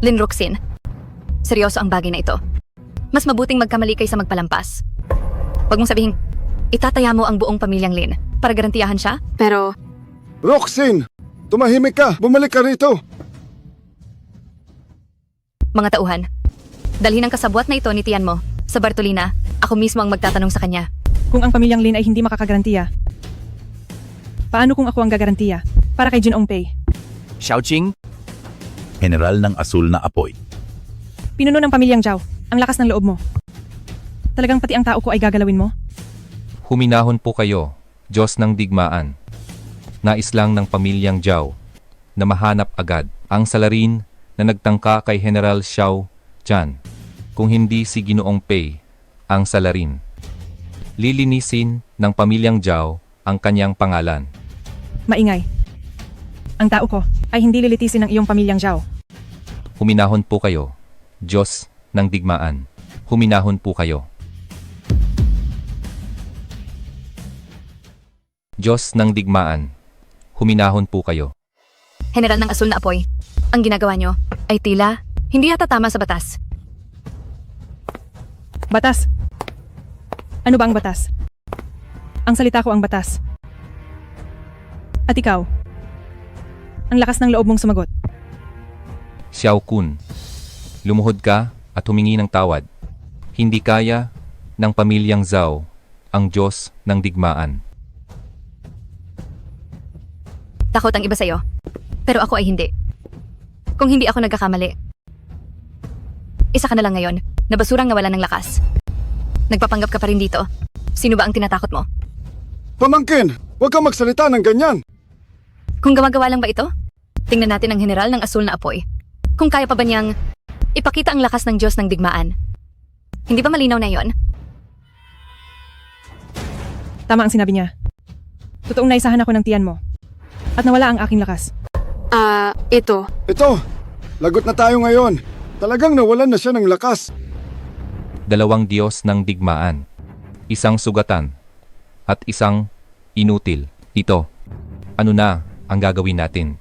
Lin Roxin, seryoso ang bagay na ito. Mas mabuting magkamali kaysa magpalampas. Huwag mong sabihin, itataya mo ang buong pamilyang Lin para garantiyahan siya? Pero... Roxin! Tumahimik ka! Bumalik ka rito! Mga tauhan, dalhin ang kasabwat na ito ni tiyan mo sa Bartolina. Ako mismo ang magtatanong sa kanya. Kung ang pamilyang Lin ay hindi makakagarantiya, paano kung ako ang gagarantiya para kay Jinong Pei? Xiaoqing? General ng Asul na Apoy. Pinuno ng pamilyang Zhao, ang lakas ng loob mo. Talagang pati ang tao ko ay gagalawin mo? Huminahon po kayo, Diyos ng digmaan. Nais lang ng pamilyang Zhao na mahanap agad ang salarin na nagtangka kay General Xiao Zhan. Kung hindi si Ginoong Pei ang salarin, lilinisin ng pamilyang Zhao ang kanyang pangalan. Maingay. Ang tao ko ay hindi lilitisin ng iyong pamilyang Zhao. Huminahon po kayo, Diyos ng digmaan. Huminahon po kayo. Diyos ng digmaan. Huminahon po kayo. General ng Asul na Apoy, ang ginagawa nyo ay tila hindi yata tama sa batas. Batas? Ano ba ang batas? Ang salita ko ang batas. At ikaw? Ang lakas ng loob mong sumagot. Xiao Kun, lumuhod ka at humingi ng tawad. Hindi kaya ng pamilyang Zhao ang Diyos ng digmaan. Takot ang iba sa'yo, pero ako ay hindi. Kung hindi ako nagkakamali, isa ka na lang ngayon na basurang nawalan ng lakas. Nagpapanggap ka pa rin dito. Sino ba ang tinatakot mo? Pamangkin! Huwag kang magsalita ng ganyan! Kung gumagawa lang ba ito? Tingnan natin ang General ng Asul na Apoy. Kung kaya pa ba niyang ipakita ang lakas ng Diyos ng digmaan. Hindi ba malinaw na yon? Tama ang sinabi niya. Totoong naisahan ako ng tiyan mo. At nawala ang aking lakas. Ito. Ito! Lagot na tayo ngayon. Talagang nawalan na siya ng lakas. 2 Diyos ng digmaan. Isang sugatan at isang inutil. Ito. Ano na ang gagawin natin.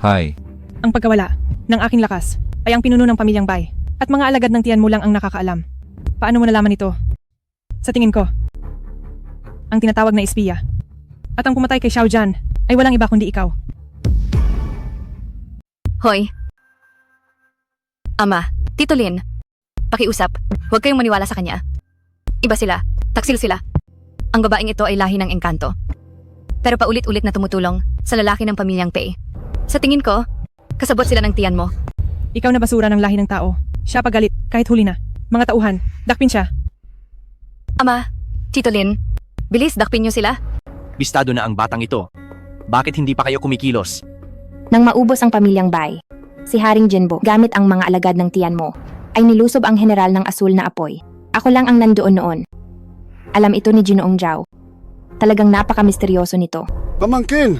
Hi, Ang pagkawala ng aking lakas ay ang pinuno ng pamilyang Bai at mga alagad ng tiyan mo lang ang nakakaalam. Paano mo nalaman ito? Sa tingin ko, ang tinatawag na espiya at ang pumatay kay Xiao Zhan ay walang iba kundi ikaw. Hoy. Ama, Tito Lin. Pakiusap, huwag kayong maniwala sa kanya. Iba sila, taksil sila. Ang babaeng ito ay lahi ng engkanto. Pero paulit-ulit na tumutulong sa lalaki ng pamilyang Pei. Sa tingin ko, kasabot sila ng tiyan mo. Ikaw na basura ng lahi ng tao. Siya pagalit kahit huli na. Mga tauhan, dakpin siya. Ama, Tito Lin, bilis dakpin niyo sila. Bistado na ang batang ito. Bakit hindi pa kayo kumikilos? Nang maubos ang pamilyang Bai, si Haring Jinbo gamit ang mga alagad ng tiyan mo, ay nilusob ang general ng asul na apoy. Ako lang ang nandoon noon. Alam ito ni Ginoong Zhao. Talagang napaka-misteryoso nito. Pamangkin,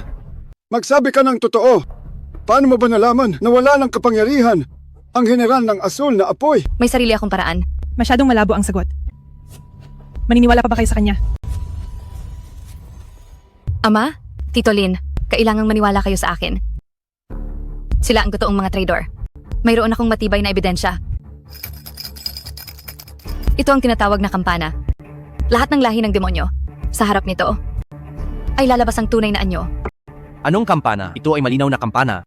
magsabi ka ng totoo. Paano mo ba nalaman na wala ng kapangyarihan ang general ng asul na apoy? May sarili akong paraan. Masyadong malabo ang sagot. Maniniwala pa ba kayo sa kanya? Ama, Tito Lin, kailangang maniwala kayo sa akin. Sila ang totoong mga traidor. Mayroon akong matibay na ebidensya. Ito ang tinatawag na kampana. Lahat ng lahi ng demonyo, sa harap nito, ay lalabas ang tunay na anyo. Anong kampana? Ito ay malinaw na kampana.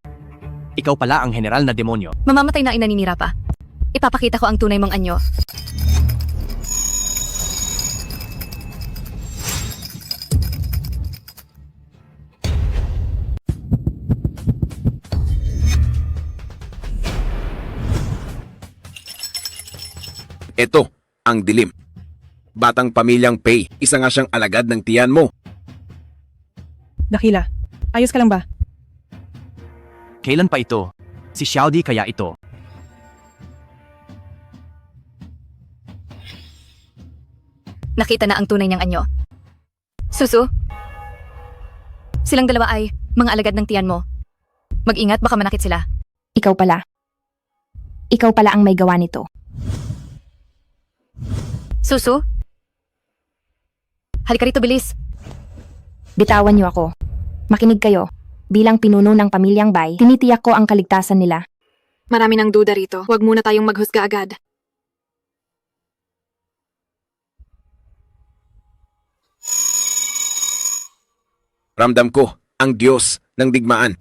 Ikaw pala ang general na demonyo. Mamamatay na inaninira pa. Ipapakita ko ang tunay mong anyo. Ito, ang dilim. Batang pamilyang Pei, isa nga siyang alagad ng tiyan mo. Dakila, ayos ka lang ba? Kailan pa ito? Si Xiaodi kaya ito? Nakita na ang tunay niyang anyo. Susu, silang dalawa ay mga alagad ng tiyan mo. Mag-ingat, baka manakit sila. Ikaw pala. Ikaw pala ang may gawa nito. Susu? Halika rito, bilis. Bitawan niyo ako. Makinig kayo. Bilang pinuno ng pamilyang Bai, tinitiyak ko ang kaligtasan nila. Marami ng duda rito. Huwag muna tayong maghusga agad. Ramdam ko, ang Diyos ng digmaan.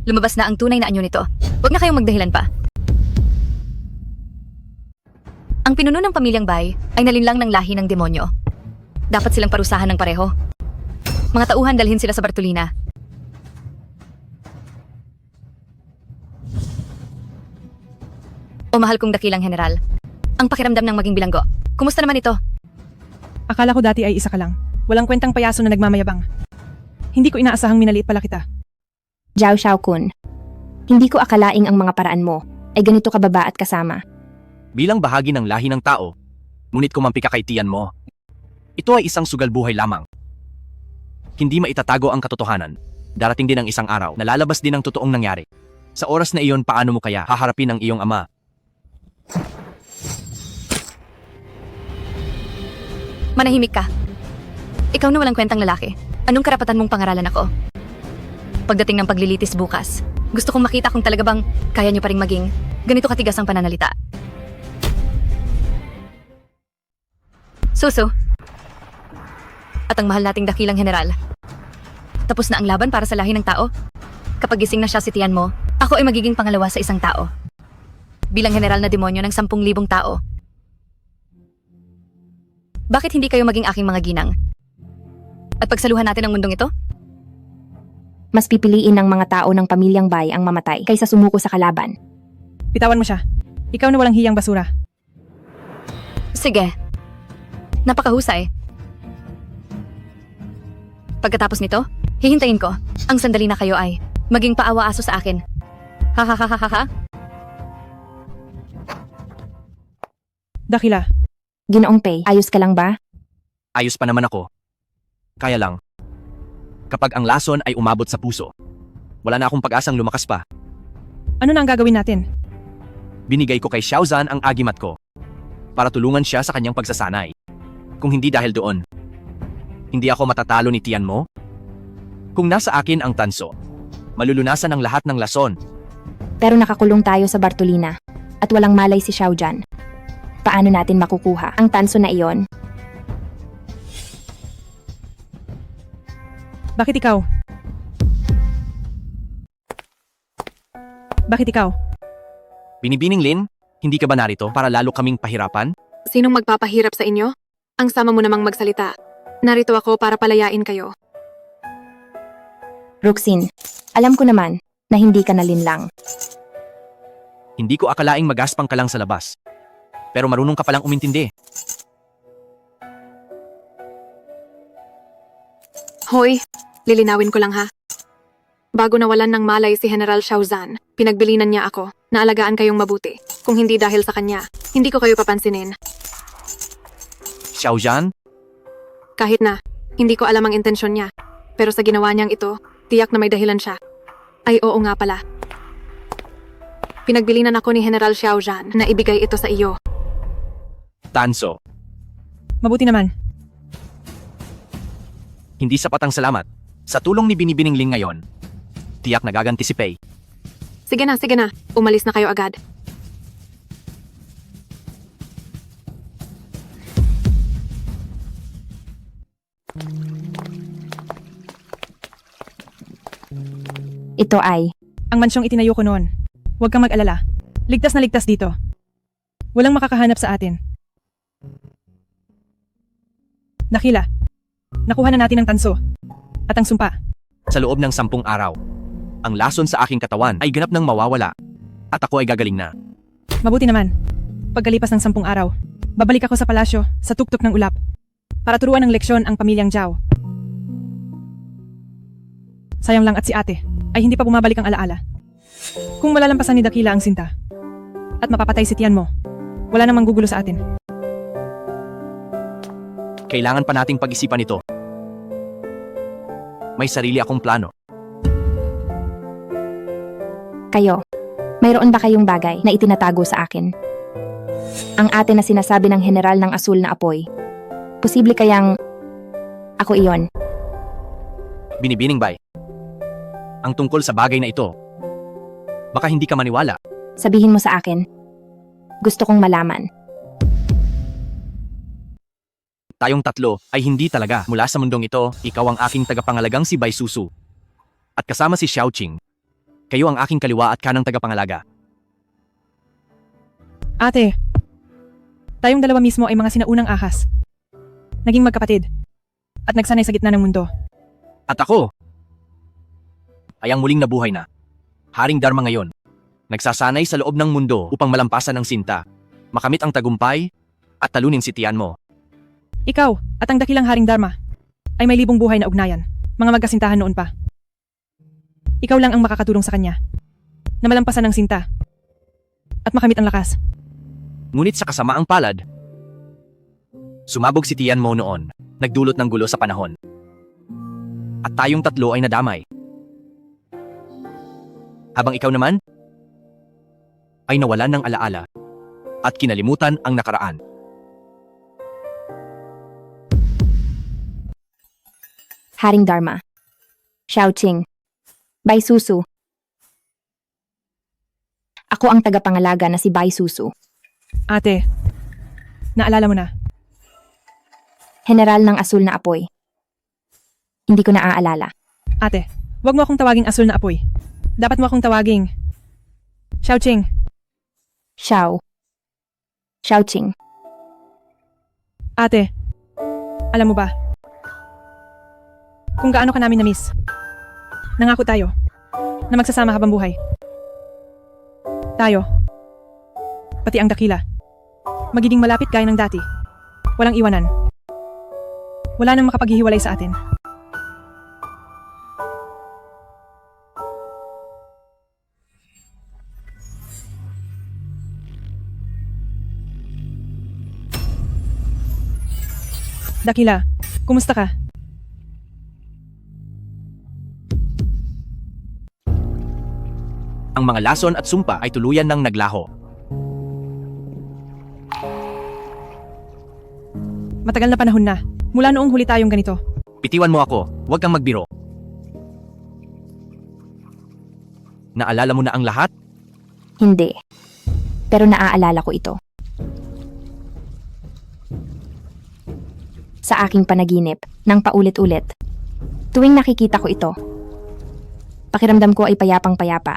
Lumabas na ang tunay na anyo nito. Huwag na kayong magdahilan pa. Ang pinuno ng pamilyang Bai ay nalinlang ng lahi ng demonyo. Dapat silang parusahan ng pareho. Mga tauhan, dalhin sila sa Bartolina. O mahal kong dakilang general, ang pakiramdam ng maging bilanggo. Kumusta naman ito? Akala ko dati ay isa ka lang. Walang kwentang payaso na nagmamayabang. Hindi ko inaasahang minaliit pala kita. Zhao Xiaokun, hindi ko akalaing ang mga paraan mo ay ganito kababa at kasama. Bilang bahagi ng lahi ng tao, ngunit kumampi ka kay tiyan mo. Ito ay isang sugal buhay lamang. Hindi maitatago ang katotohanan. Darating din ang isang araw na lalabas din ang totoong nangyari. Sa oras na iyon, paano mo kaya haharapin ang iyong ama? Manahimik ka. Ikaw na walang kwentang lalaki. Anong karapatan mong pangaralan ako? Pagdating ng paglilitis bukas, gusto kong makita kung talaga bang kaya niyo pa ring maging ganito katigas ang pananalita. Susu. At ang mahal nating dakilang general. Tapos na ang laban para sa lahi ng tao. Kapag gising na siya si tiyan mo, ako ay magiging pangalawa sa isang tao. Bilang general na demonyo ng 10,000 tao. Bakit hindi kayo maging aking mga ginang? At pagsaluhan natin ang mundong ito? Mas pipiliin ng mga tao ng pamilyang Bai ang mamatay kaysa sumuko sa kalaban. Bitawan mo siya. Ikaw na walang hiyang basura. Sige. Napakahusay. Pagkatapos nito, hihintayin ko. Ang sandali na kayo ay maging paawa-aso sa akin. Ha ha ha ha ha ha. Dakila. Ginoong Pei, ayos ka lang ba? Ayos pa naman ako. Kaya lang, kapag ang lason ay umabot sa puso, wala na akong pag-asang lumakas pa. Ano na ang gagawin natin? Binigay ko kay Xiao Zhan ang agimat ko para tulungan siya sa kanyang pagsasanay. Kung hindi dahil doon, Hindi ako matatalo ni tiyan mo? Kung nasa akin ang tanso, malulunasan ang lahat ng lason. Pero nakakulong tayo sa Bartolina at walang malay si Xiao Zhan. Paano natin makukuha ang tanso na iyon? Bakit ikaw? Bakit ikaw? Binibining Lin, hindi ka ba narito para lalo kaming pahirapan? Sinong magpapahirap sa inyo? Ang sama mo namang magsalita. Narito ako para palayain kayo. Roxin, alam ko naman na hindi ka nalinlang. Hindi ko akalaing magaspang ka lang sa labas. Pero marunong ka palang umintindi. Hoy, lilinawin ko lang ha. Bago nawalan ng malay si General Xiao Zhan, pinagbilinan niya ako na alagaan kayong mabuti. Kung hindi dahil sa kanya, hindi ko kayo papansinin. Xiao Zhan? Kahit na, hindi ko alam ang intensyon niya. Pero sa ginawa niyang ito, tiyak na may dahilan siya. Ay oo nga pala. Pinagbilinan ako ni General Xiao Zhan na ibigay ito sa iyo. Tanso, Mabuti naman. hindi sapat ang salamat. Sa tulong ni Binibining Ling ngayon, tiyak nagaganti si Pei. Sige na. Umalis na kayo agad. Ito ay, Ang mansyong itinayo ko noon. Huwag kang mag-alala. Ligtas na ligtas dito. Walang makakahanap sa atin. Dakila, nakuha na natin ang tanso. At ang sumpa. Sa loob ng 10 araw, ang lason sa aking katawan ay ganap nang mawawala. At ako ay gagaling na. Mabuti naman. Pagkalipas ng 10 araw, babalik ako sa palasyo sa tuktok ng ulap para turuan ng leksyon ang pamilyang Zhao. Sayang lang at si ate ay hindi pa bumabalik ang alaala. Kung malalampasan ni Dakila ang sinta at mapapatay si tiyan mo, wala namang gugulo sa atin. Kailangan pa nating pag-isipan ito. May sarili akong plano. kayo. Mayroon ba kayong bagay na itinatago sa akin? Ang ate na sinasabi ng general ng asul na apoy. Posible kayang ako iyon. Binibining bay. Ang tungkol sa bagay na ito. Baka hindi ka maniwala. Sabihin mo sa akin. Gusto kong malaman. Tayong tatlo ay hindi talaga mula sa mundong ito. Ikaw ang aking tagapangalagang si Bai Susu. At kasama si Xiaoqing. Kayo ang aking kaliwa at kanang tagapangalaga. Ate, tayong dalawa mismo ay mga sinaunang ahas. Naging magkapatid. At nagsanay sa gitna ng mundo. At ako ay ang muling nabuhay na Haring Dharma ngayon. Nagsasanay sa loob ng mundo upang malampasan ang sinta, makamit ang tagumpay, at talunin si tiyan mo. Ikaw at ang dakilang Haring Dharma ay may libong buhay na ugnayan, mga magkasintahan noon pa. Ikaw lang ang makakatulong sa kanya na malampasan ang sinta at makamit ang lakas. Ngunit sa kasamaang palad, sumabog si tiyan mo noon, nagdulot ng gulo sa panahon. At tayong tatlo ay nadamay. Habang ikaw naman ay nawalan ng alaala at kinalimutan ang nakaraan. Haring Dharma. Xiaoqing. Bai Susu. Ako ang tagapangalaga na si Bai Susu. Ate, naalala mo na. General ng asul na apoy. Hindi ko naaalala. Ate, wag mo akong tawaging asul na apoy. Dapat mo akong tawaging Xiaoqing. Xiaoqing. Ate, alam mo ba kung gaano ka namin na-miss? Nangako tayo na magsasama habang buhay. Tayo, pati ang dakila, magiging malapit gaya ng dati. Walang iwanan. Wala nang makapaghihiwalay sa atin. Dakila, kumusta ka? Ang mga lason at sumpa ay tuluyan ng naglaho. Matagal na panahon na, mula noong huli tayong ganito. Bitiwan mo ako, huwag kang magbiro. Naalala mo na ang lahat? Hindi. Pero naaalala ko ito. Sa aking panaginip, nang paulit-ulit. Tuwing nakikita ko ito, pakiramdam ko ay payapang-payapa.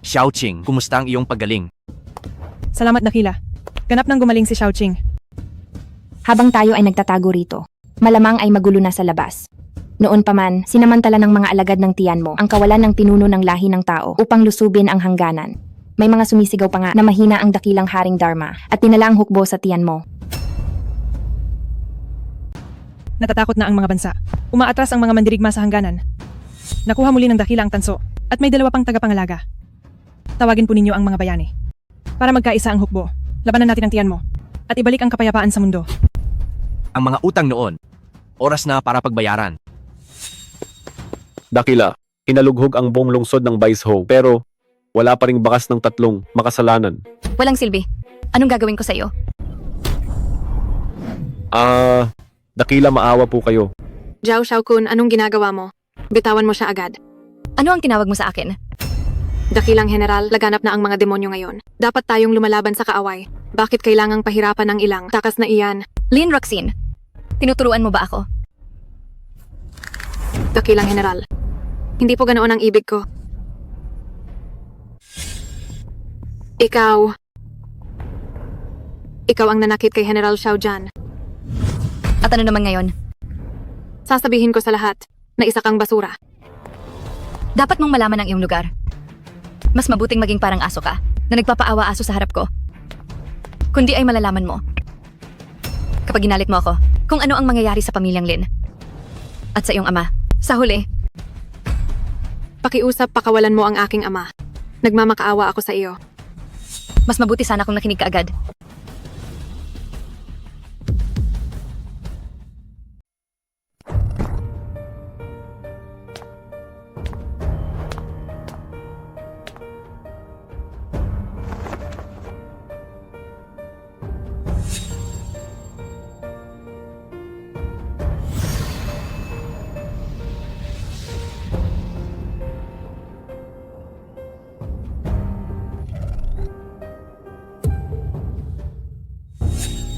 Xiaoqing, kumusta ang iyong paggaling? Salamat dakila. Ganap nang gumaling si Xiaoqing. Habang tayo ay nagtatago rito, malamang ay magulo na sa labas. Noon pa man, sinamantala ng mga alagad ng tiyan mo ang kawalan ng pinuno ng lahi ng tao upang lusubin ang hangganan. May mga sumisigaw pa nga na mahina ang dakilang Haring Dharma at tinala ang hukbo sa tiyan mo. Natatakot na ang mga bansa. Umaatras ang mga mandirigma sa hangganan. Nakuha muli ng dakila ang tanso at may 2 pang tagapangalaga. Tawagin po ninyo ang mga bayani. Para magkaisa ang hukbo, labanan natin ang tiyan mo at ibalik ang kapayapaan sa mundo. Ang mga utang noon, oras na para pagbayaran. Dakila, inalughog ang buong lungsod ng Baisho pero wala pa ring bakas ng 3 makasalanan. Walang silbi. Anong gagawin ko sa'yo? Dakila maawa po kayo. Zhao Xiaokun, anong ginagawa mo? Bitawan mo siya agad. Ano ang tinawag mo sa akin? Dakilang General, laganap na ang mga demonyo ngayon. Dapat tayong lumalaban sa kaaway. Bakit kailangang pahirapan ng ilang? Takas na iyan. Lin Roxin, tinuturuan mo ba ako? Dakilang General, hindi po ganoon ang ibig ko. Ikaw ang nanakit kay General Xiao Zhan. At ano naman ngayon? Sasabihin ko sa lahat na isa kang basura. Dapat mong malaman ang iyong lugar. Mas mabuting maging parang aso ka na nagpapaawa-aso sa harap ko. Kundi ay malalaman mo. Kapag ginalit mo ako, kung ano ang mangyayari sa pamilyang Lin. At sa iyong ama. Sa huli, Pakiusap, pakawalan mo ang aking ama. Nagmamakaawa ako sa iyo. mas mabuti sana kung nakinig ka agad.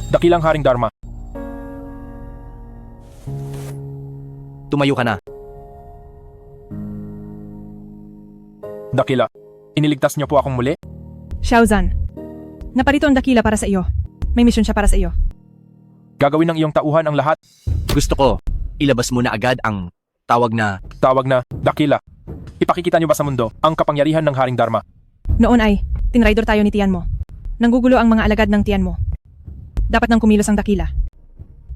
Dakilang Haring Dharma. Tumayo ka na. Dakila, iniligtas niyo po akong muli? Xiaozan, naparito ang dakila para sa iyo. May misyon siya para sa iyo. Gagawin ng iyong tauhan ang lahat. Gusto ko, ilabas mo na agad ang tawag na Dakila. Ipakikita niyo ba sa mundo ang kapangyarihan ng Haring Dharma? Noon ay, tinraidor tayo ni tiyan mo. Nanggugulo ang mga alagad ng tiyan mo. Dapat nang kumilos ang dakila.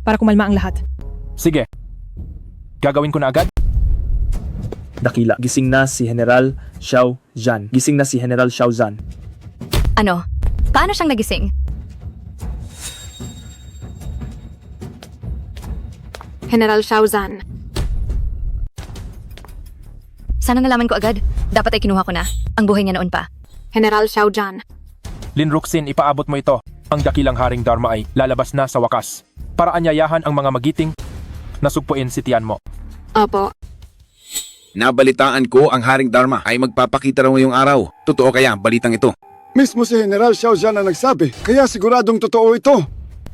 Para kumalma ang lahat. Sige. Gagawin ko na agad? Dakila, gising na si General Xiao Zhan. Gising na si General Xiao Zhan. Ano? Paano siyang nagising? General Xiao Zhan. Sana nalaman ko agad. Dapat ay kinuha ko na. Ang buhay niya noon pa. General Xiao Zhan. Lin Ruxin, ipaabot mo ito. Ang dakilang Haring Dharma ay lalabas na sa wakas para anyayahan ang mga magiting na sugpuin si tiyan mo. Opo. Nabalitaan ko ang Haring Dharma ay magpapakita raw ngayong araw. Totoo kaya balitang ito? Mismo si General Xiao Zhan ang nagsabi, kaya siguradong totoo ito.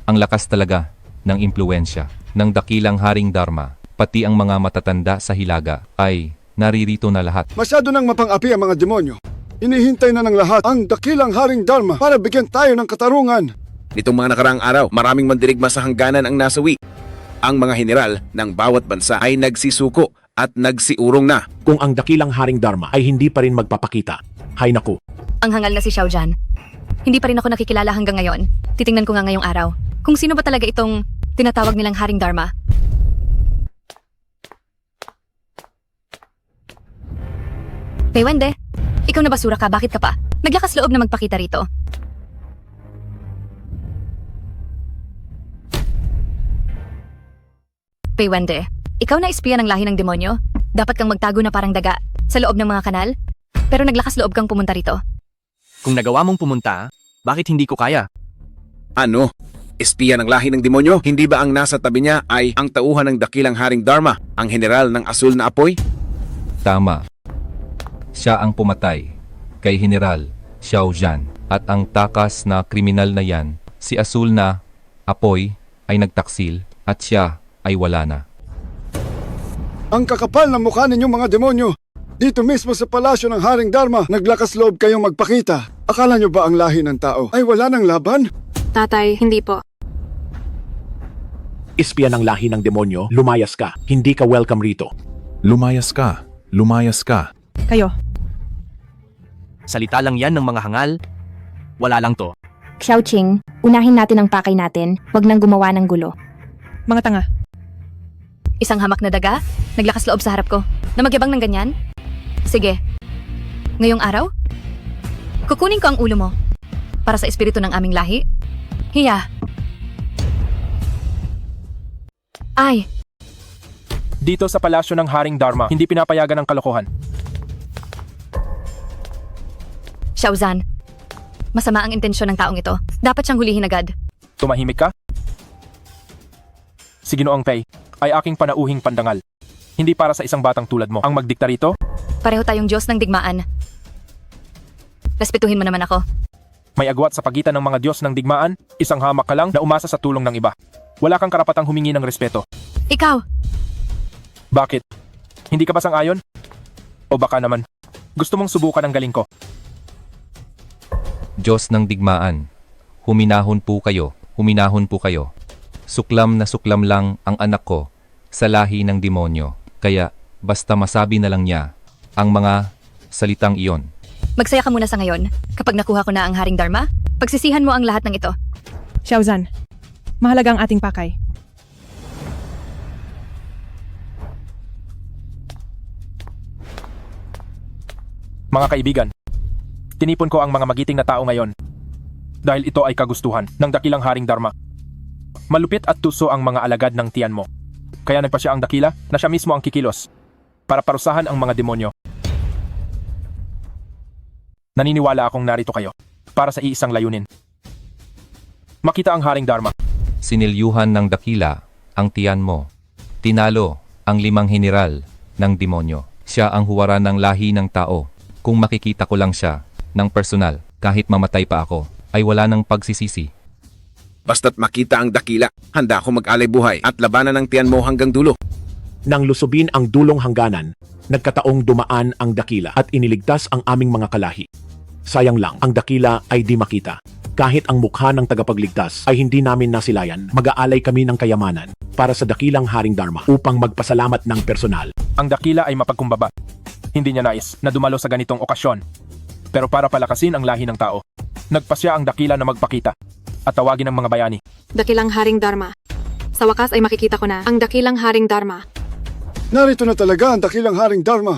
Ang lakas talaga ng impluensya ng dakilang Haring Dharma, pati ang mga matatanda sa Hilaga ay naririto na lahat. Masyado nang mapang-api ang mga demonyo. Inihintay na ng lahat ang dakilang Haring Dharma para bigyan tayo ng katarungan. Nitong mga nakaraang araw, maraming mandirigma sa hangganan ang nasawi. Ang mga general ng bawat bansa ay nagsisuko at nagsiurong na. Kung ang dakilang Haring Dharma ay hindi pa rin magpapakita, hay naku. Ang hangal na si Xiao Zhan. Hindi pa rin ako nakikilala hanggang ngayon. Titingnan ko nga ngayong araw. Kung sino ba talaga itong tinatawag nilang Haring Dharma. Wende, ikaw na basura ka, bakit ka pa? Naglakas loob na magpakita rito. Wende, ikaw na espiya ng lahi ng demonyo? Dapat kang magtago na parang daga. Sa loob ng mga kanal? Pero naglakas loob kang pumunta rito. Kung nagawa mong pumunta, bakit hindi ko kaya? Ano? Espiya ng lahi ng demonyo? Hindi ba ang nasa tabi niya ay ang tauhan ng dakilang Haring Dharma, ang general ng asul na apoy? Tama. Siya ang pumatay kay General Xiao Zhan at ang takas na kriminal na yan, si Asul na apoy ay nagtaksil at siya ay wala na. Ang kakapal ng mukha ninyong mga demonyo! Dito mismo sa palasyo ng Haring Dharma, naglakas loob kayong magpakita. Akala nyo ba ang lahi ng tao ay wala ng laban? Tatay, hindi po. Espiya ng lahi ng demonyo, lumayas ka. Hindi ka welcome rito. Lumayas ka. Lumayas ka. Kayo, Salita lang yan ng mga hangal. Wala lang to. Xiaoqing, unahin natin ang pakay natin, wag nang gumawa ng gulo. mga tanga. Isang hamak na daga, naglakas loob sa harap ko, na magyabang ng ganyan? Sige. Ngayong araw? Kukunin ko ang ulo mo. Para sa espiritu ng aming lahi. Hiya. Ay, Dito sa palasyo ng Haring Dharma, hindi pinapayagan ng kalokohan. Xiao Zhan. Masama ang intensyon ng taong ito. Dapat siyang hulihin agad. Tumahimik ka? Si Ginoong Pei ay aking panauhing pandangal. Hindi para sa isang batang tulad mo ang magdikta rito. Pareho tayong Diyos ng digmaan. Respetuhin mo naman ako. May agwat sa pagitan ng mga Diyos ng digmaan, isang hamak ka lang na umasa sa tulong ng iba. Wala kang karapatang humingi ng respeto. Ikaw! Bakit? Hindi ka ba sang-ayon? O baka naman, gusto mong subukan ang galing ko? Diyos ng digmaan, huminahon po kayo, huminahon po kayo. Suklam na suklam lang ang anak ko sa lahi ng demonyo, kaya basta masabi na lang niya ang mga salitang iyon. Magsaya ka muna sa ngayon. Kapag nakuha ko na ang Haring Dharma, pagsisihan mo ang lahat ng ito. Xiao Zhan, mahalaga ang ating pakay. Mga kaibigan, tinipon ko ang mga magiting na tao ngayon dahil ito ay kagustuhan ng dakilang Haring Dharma. Malupit at tuso ang mga alagad ng tiyan mo. Kaya nagpasya ang dakila na siya mismo ang kikilos para parusahan ang mga demonyo. Naniniwala akong narito kayo para sa iisang layunin. Makita ang Haring Dharma. Sinilyuhan ng dakila ang tiyan mo. Tinalo ang 5 general ng demonyo. Siya ang huwaran ng lahi ng tao. Kung makikita ko lang siya ng personal, kahit mamatay pa ako, ay wala nang pagsisisi. Basta't makita ang dakila, handa ako mag-alay buhay at labanan ng tiyan mo hanggang dulo. Nang lusubin ang dulong hangganan, nagkataong dumaan ang dakila at iniligtas ang aming mga kalahi. Sayang lang, ang dakila ay di makita. Kahit ang mukha ng tagapagligtas ay hindi namin nasilayan, mag-aalay kami ng kayamanan para sa dakilang Haring Dharma upang magpasalamat ng personal. Ang dakila ay mapagkumbaba. Hindi niya nais na dumalo sa ganitong okasyon. Pero para palakasin ang lahi ng tao, nagpasya ang dakila na magpakita at tawagin ang mga bayani. Dakilang Haring Dharma. Sa wakas ay makikita ko na ang dakilang Haring Dharma. Narito na talaga ang dakilang Haring Dharma.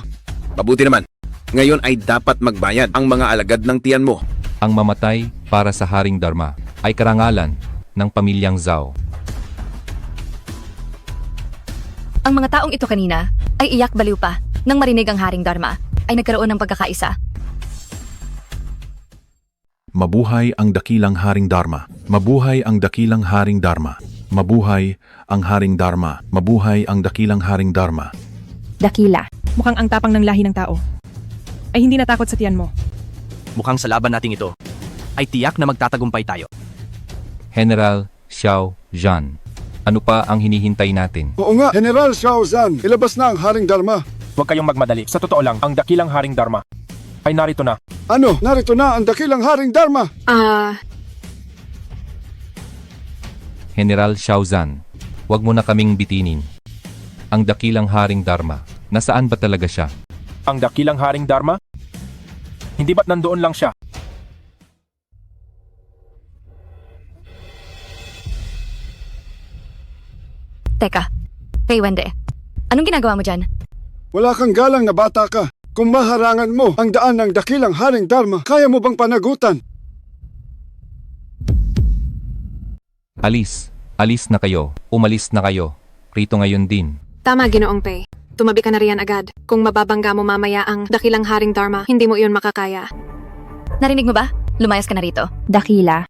Mabuti naman, ngayon ay dapat magbayad ang mga alagad ng tiyan mo. Ang mamatay para sa Haring Dharma ay karangalan ng pamilyang Zhao. Ang mga taong ito kanina ay iyak baliw pa. Nang marinig ang Haring Dharma, ay nagkaroon ng pagkakaisa. Mabuhay ang dakilang Haring Dharma. Mabuhay ang dakilang Haring Dharma. Mabuhay ang Haring Dharma. Mabuhay ang dakilang Haring Dharma. Dakila. Mukhang ang tapang ng lahi ng tao ay hindi natakot sa tiyan mo. Mukhang sa laban nating ito, ay tiyak na magtatagumpay tayo. General Xiao Zhan, ano pa ang hinihintay natin? Oo nga, General Xiao Zhan, ilabas na ang Haring Dharma. Huwag kayong magmadali. Sa totoo lang, ang dakilang Haring Dharma ay narito na. Ano? Narito na ang dakilang Haring Dharma. General Xiao Zhan, huwag mo na kaming bitinin. Ang dakilang Haring Dharma, nasaan ba talaga siya? Ang dakilang Haring Dharma? Hindi ba't nandoon lang siya? Teka, Pei Wende, anong ginagawa mo dyan? Wala kang galang na bata ka. Kung maharangan mo ang daan ng dakilang Haring Dharma, kaya mo bang panagutan? Alis na kayo, umalis na kayo. Rito ngayon din. Tama, Ginoong Pei. Tumabi ka na riyan agad. Kung mababangga mo mamaya ang dakilang Haring Dharma, hindi mo iyon makakaya. Narinig mo ba? Lumayas ka na rito. Dakila.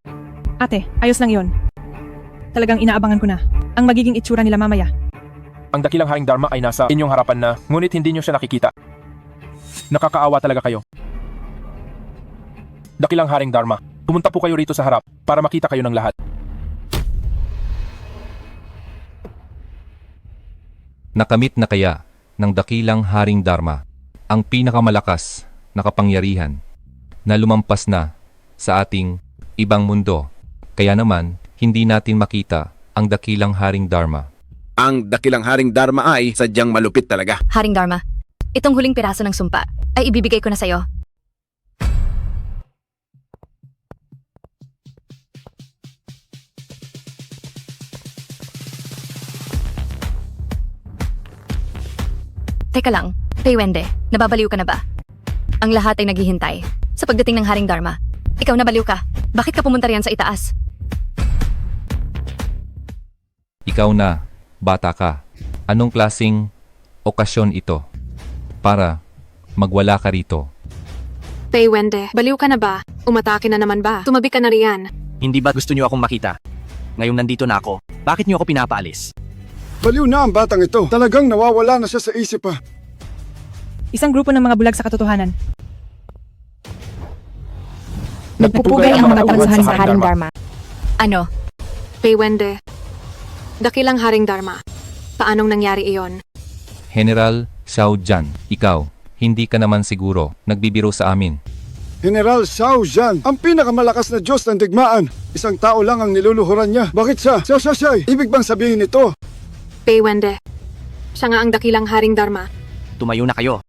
Ate, ayos lang yon. Talagang inaabangan ko na ang magiging itsura nila mamaya. Ang dakilang Haring Dharma ay nasa inyong harapan na, ngunit hindi nyo siya nakikita. Nakakaawa talaga kayo. Dakilang Haring Dharma, pumunta po kayo rito sa harap para makita kayo ng lahat. Nakamit na kaya ng dakilang Haring Dharma ang pinakamalakas na kapangyarihan na lumampas na sa ating ibang mundo. Kaya naman, hindi natin makita ang dakilang Haring Dharma. Ang dakilang Haring Dharma ay sadyang malupit talaga. Haring Dharma, itong huling piraso ng sumpa ay ibibigay ko na sa'yo. Teka lang, Paywende, nababaliw ka na ba? Ang lahat ay naghihintay. Sa pagdating ng Haring Dharma, ikaw nabaliw ka. Bakit ka pumunta riyan sa itaas? Ikaw na, bata ka. Anong klasing okasyon ito para magwala ka rito? Paywende, baliw ka na ba? Umatake na naman ba? Tumabi ka na riyan. Hindi ba gusto niyo akong makita? Ngayong nandito na ako, bakit niyo ako pinapaalis? Baliw na ang batang ito. Talagang nawawala na siya sa isip pa. Isang grupo ng mga bulag sa katotohanan. Nagpupugay ang mga tauhan sa Haring Dharma. Ano? Paywende, dakilang Haring Dharma. Paanong nangyari iyon? General Xiao Zhan, ikaw, hindi ka naman siguro nagbibiro sa amin. General Xiao Zhan, ang pinakamalakas na Diyos ng digmaan. Isang tao lang ang niluluhuran niya. Bakit siya? Siya. Ibig bang sabihin nito? Paywende, siya nga ang dakilang Haring Dharma. Tumayo na kayo.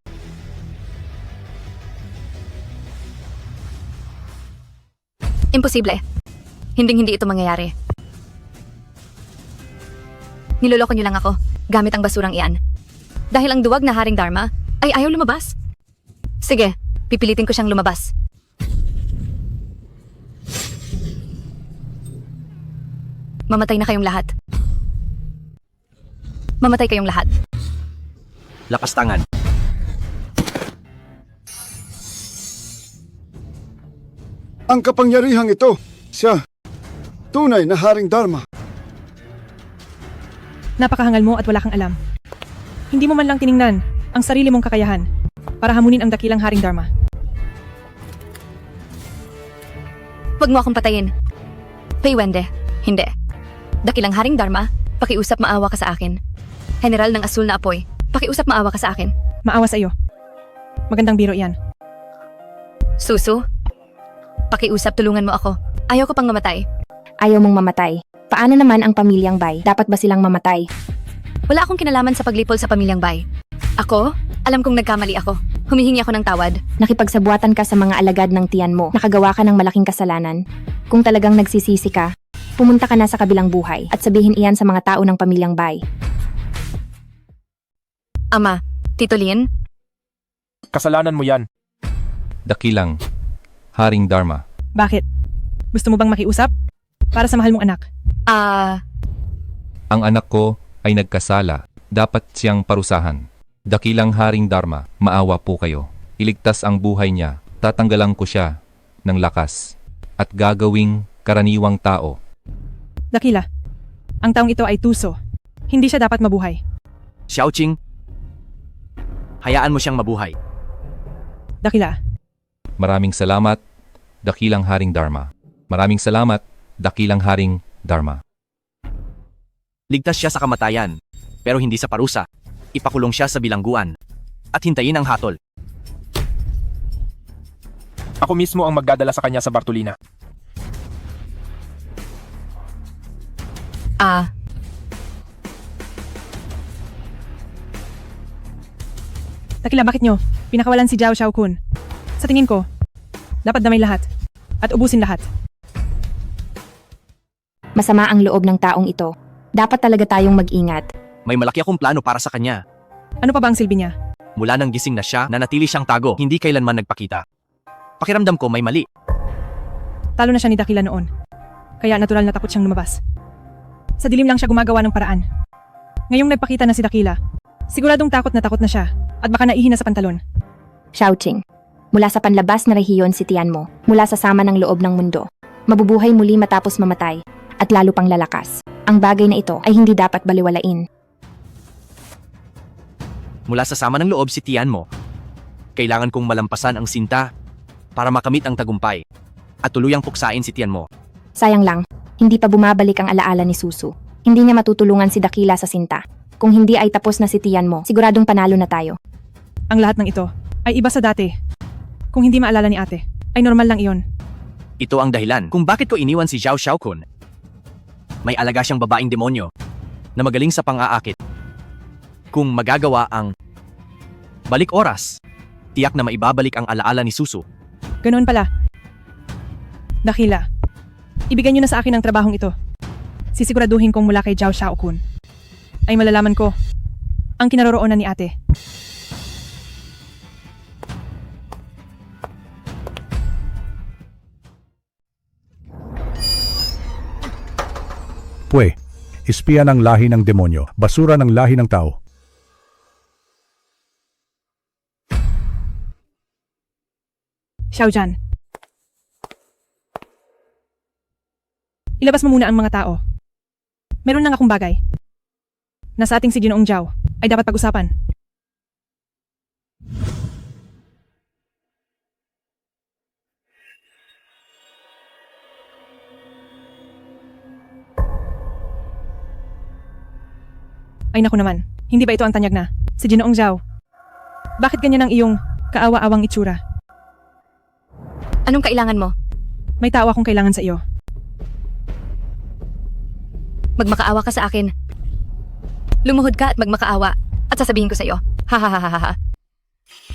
Imposible. Hinding-hindi ito mangyayari. Niloloko niyo lang ako gamit ang basurang iyan. Dahil ang duwag na Haring Dharma ay ayaw lumabas. Sige, pipilitin ko siyang lumabas. Mamatay na kayong lahat. Mamatay kayong lahat. Lakas tangan. Ang kapangyarihang ito, siya. Tunay na Haring Dharma. Napakahangal mo at wala kang alam. Hindi mo man lang tiningnan ang sarili mong kakayahan para hamunin ang dakilang Haring Dharma. Huwag mo akong patayin. Paywende, hindi. Dakilang Haring Dharma, pakiusap maawa ka sa akin. General ng asul na apoy, pakiusap maawa ka sa akin. Maawa sa iyo. Magandang biro iyan. Susu, pakiusap tulungan mo ako. Ayaw ko pang mamatay. Ayaw mong mamatay. Paano naman ang pamilyang Bai? Dapat ba silang mamatay? Wala akong kinalaman sa paglipol sa pamilyang Bai. Ako? Alam kong nagkamali ako. Humihingi ako ng tawad. Nakipagsabuatan ka sa mga alagad ng tiyan mo. Nakagawa ka ng malaking kasalanan. Kung talagang nagsisisi ka, pumunta ka na sa kabilang buhay at sabihin iyan sa mga tao ng pamilyang Bai. Ama, Tito Lin, Kasalanan mo yan. Dakilang Haring Dharma. Bakit? Gusto mo bang makiusap? Para sa mahal mong anak. Ang anak ko ay nagkasala. Dapat siyang parusahan. Dakilang Haring Dharma, maawa po kayo. Iligtas ang buhay niya. Tatanggalan ko siya ng lakas at gagawing karaniwang tao. Dakila, ang taong ito ay tuso. Hindi siya dapat mabuhay. Xiaoqing, hayaan mo siyang mabuhay. Dakila, Maraming salamat, Dakilang Haring Dharma. Maraming salamat, Dakilang Haring Dharma. Ligtas siya sa kamatayan, pero hindi sa parusa. Ipakulong siya sa bilangguan at hintayin ang hatol. Ako mismo ang magdadala sa kanya sa Bartolina. Dakila, bakit nyo pinakawalan si Jiao Xiaokun? Sa tingin ko, dapat damay lahat at ubusin lahat. Masama ang loob ng taong ito. Dapat talaga tayong mag-ingat. May malaki akong plano para sa kanya. Ano pa ba ang silbi niya? Mula nang gising na siya, nanatili siyang tago, hindi kailanman nagpakita. Pakiramdam ko may mali. Talo na siya ni Dakila noon. Kaya natural na takot siyang lumabas. Sa dilim lang siya gumagawa ng paraan. Ngayong nagpakita na si Dakila, Siguradong takot na siya at baka naihi na sa pantalon. Xiaoqing, mula sa panlabas na rehiyon si tiyan mo, mula sa sama ng loob ng mundo. Mabubuhay muli matapos mamatay, at lalo pang lalakas. Ang bagay na ito ay hindi dapat baliwalain. Mula sa sama ng loob si tiyan mo. Kailangan kong malampasan ang sinta para makamit ang tagumpay at tuluyang puksain si tiyan mo. Sayang lang, hindi pa bumabalik ang alaala ni Susu. Hindi niya matutulungan si Dakila sa sinta. Kung hindi ay tapos na si tiyan mo, siguradong panalo na tayo. Ang lahat ng ito ay iba sa dati. Kung hindi maalala ni ate, ay normal lang iyon. Ito ang dahilan kung bakit ko iniwan si Zhao Xiaokun. May alaga siyang babaeng demonyo na magaling sa pang-aakit. Kung magagawa ang balik oras, tiyak na maibabalik ang alaala ni Susu. Ganoon pala. Dakila, ibigay niyo na sa akin ang trabahong ito. Sisiguraduhin kong mula kay Zhao Xiaokun ay malalaman ko ang kinaroroonan ni ate. Pwe, espiya ng lahi ng demonyo, basura ng lahi ng tao. Xiaojan. Ilabas mo muna ang mga tao. Meron lang akong bagay. Nasa ating si Ginoong Zhao ay dapat pag-usapan. Ay naku naman, hindi ba ito ang tanyag na? Si Ginoong Zhao. Bakit ganyan ang iyong kaawa-awang itsura? Anong kailangan mo? May tao akong kailangan sa iyo. Magmakaawa ka sa akin. Lumuhod ka at magmakaawa at sasabihin ko sa iyo. Ha ha ha ha ha.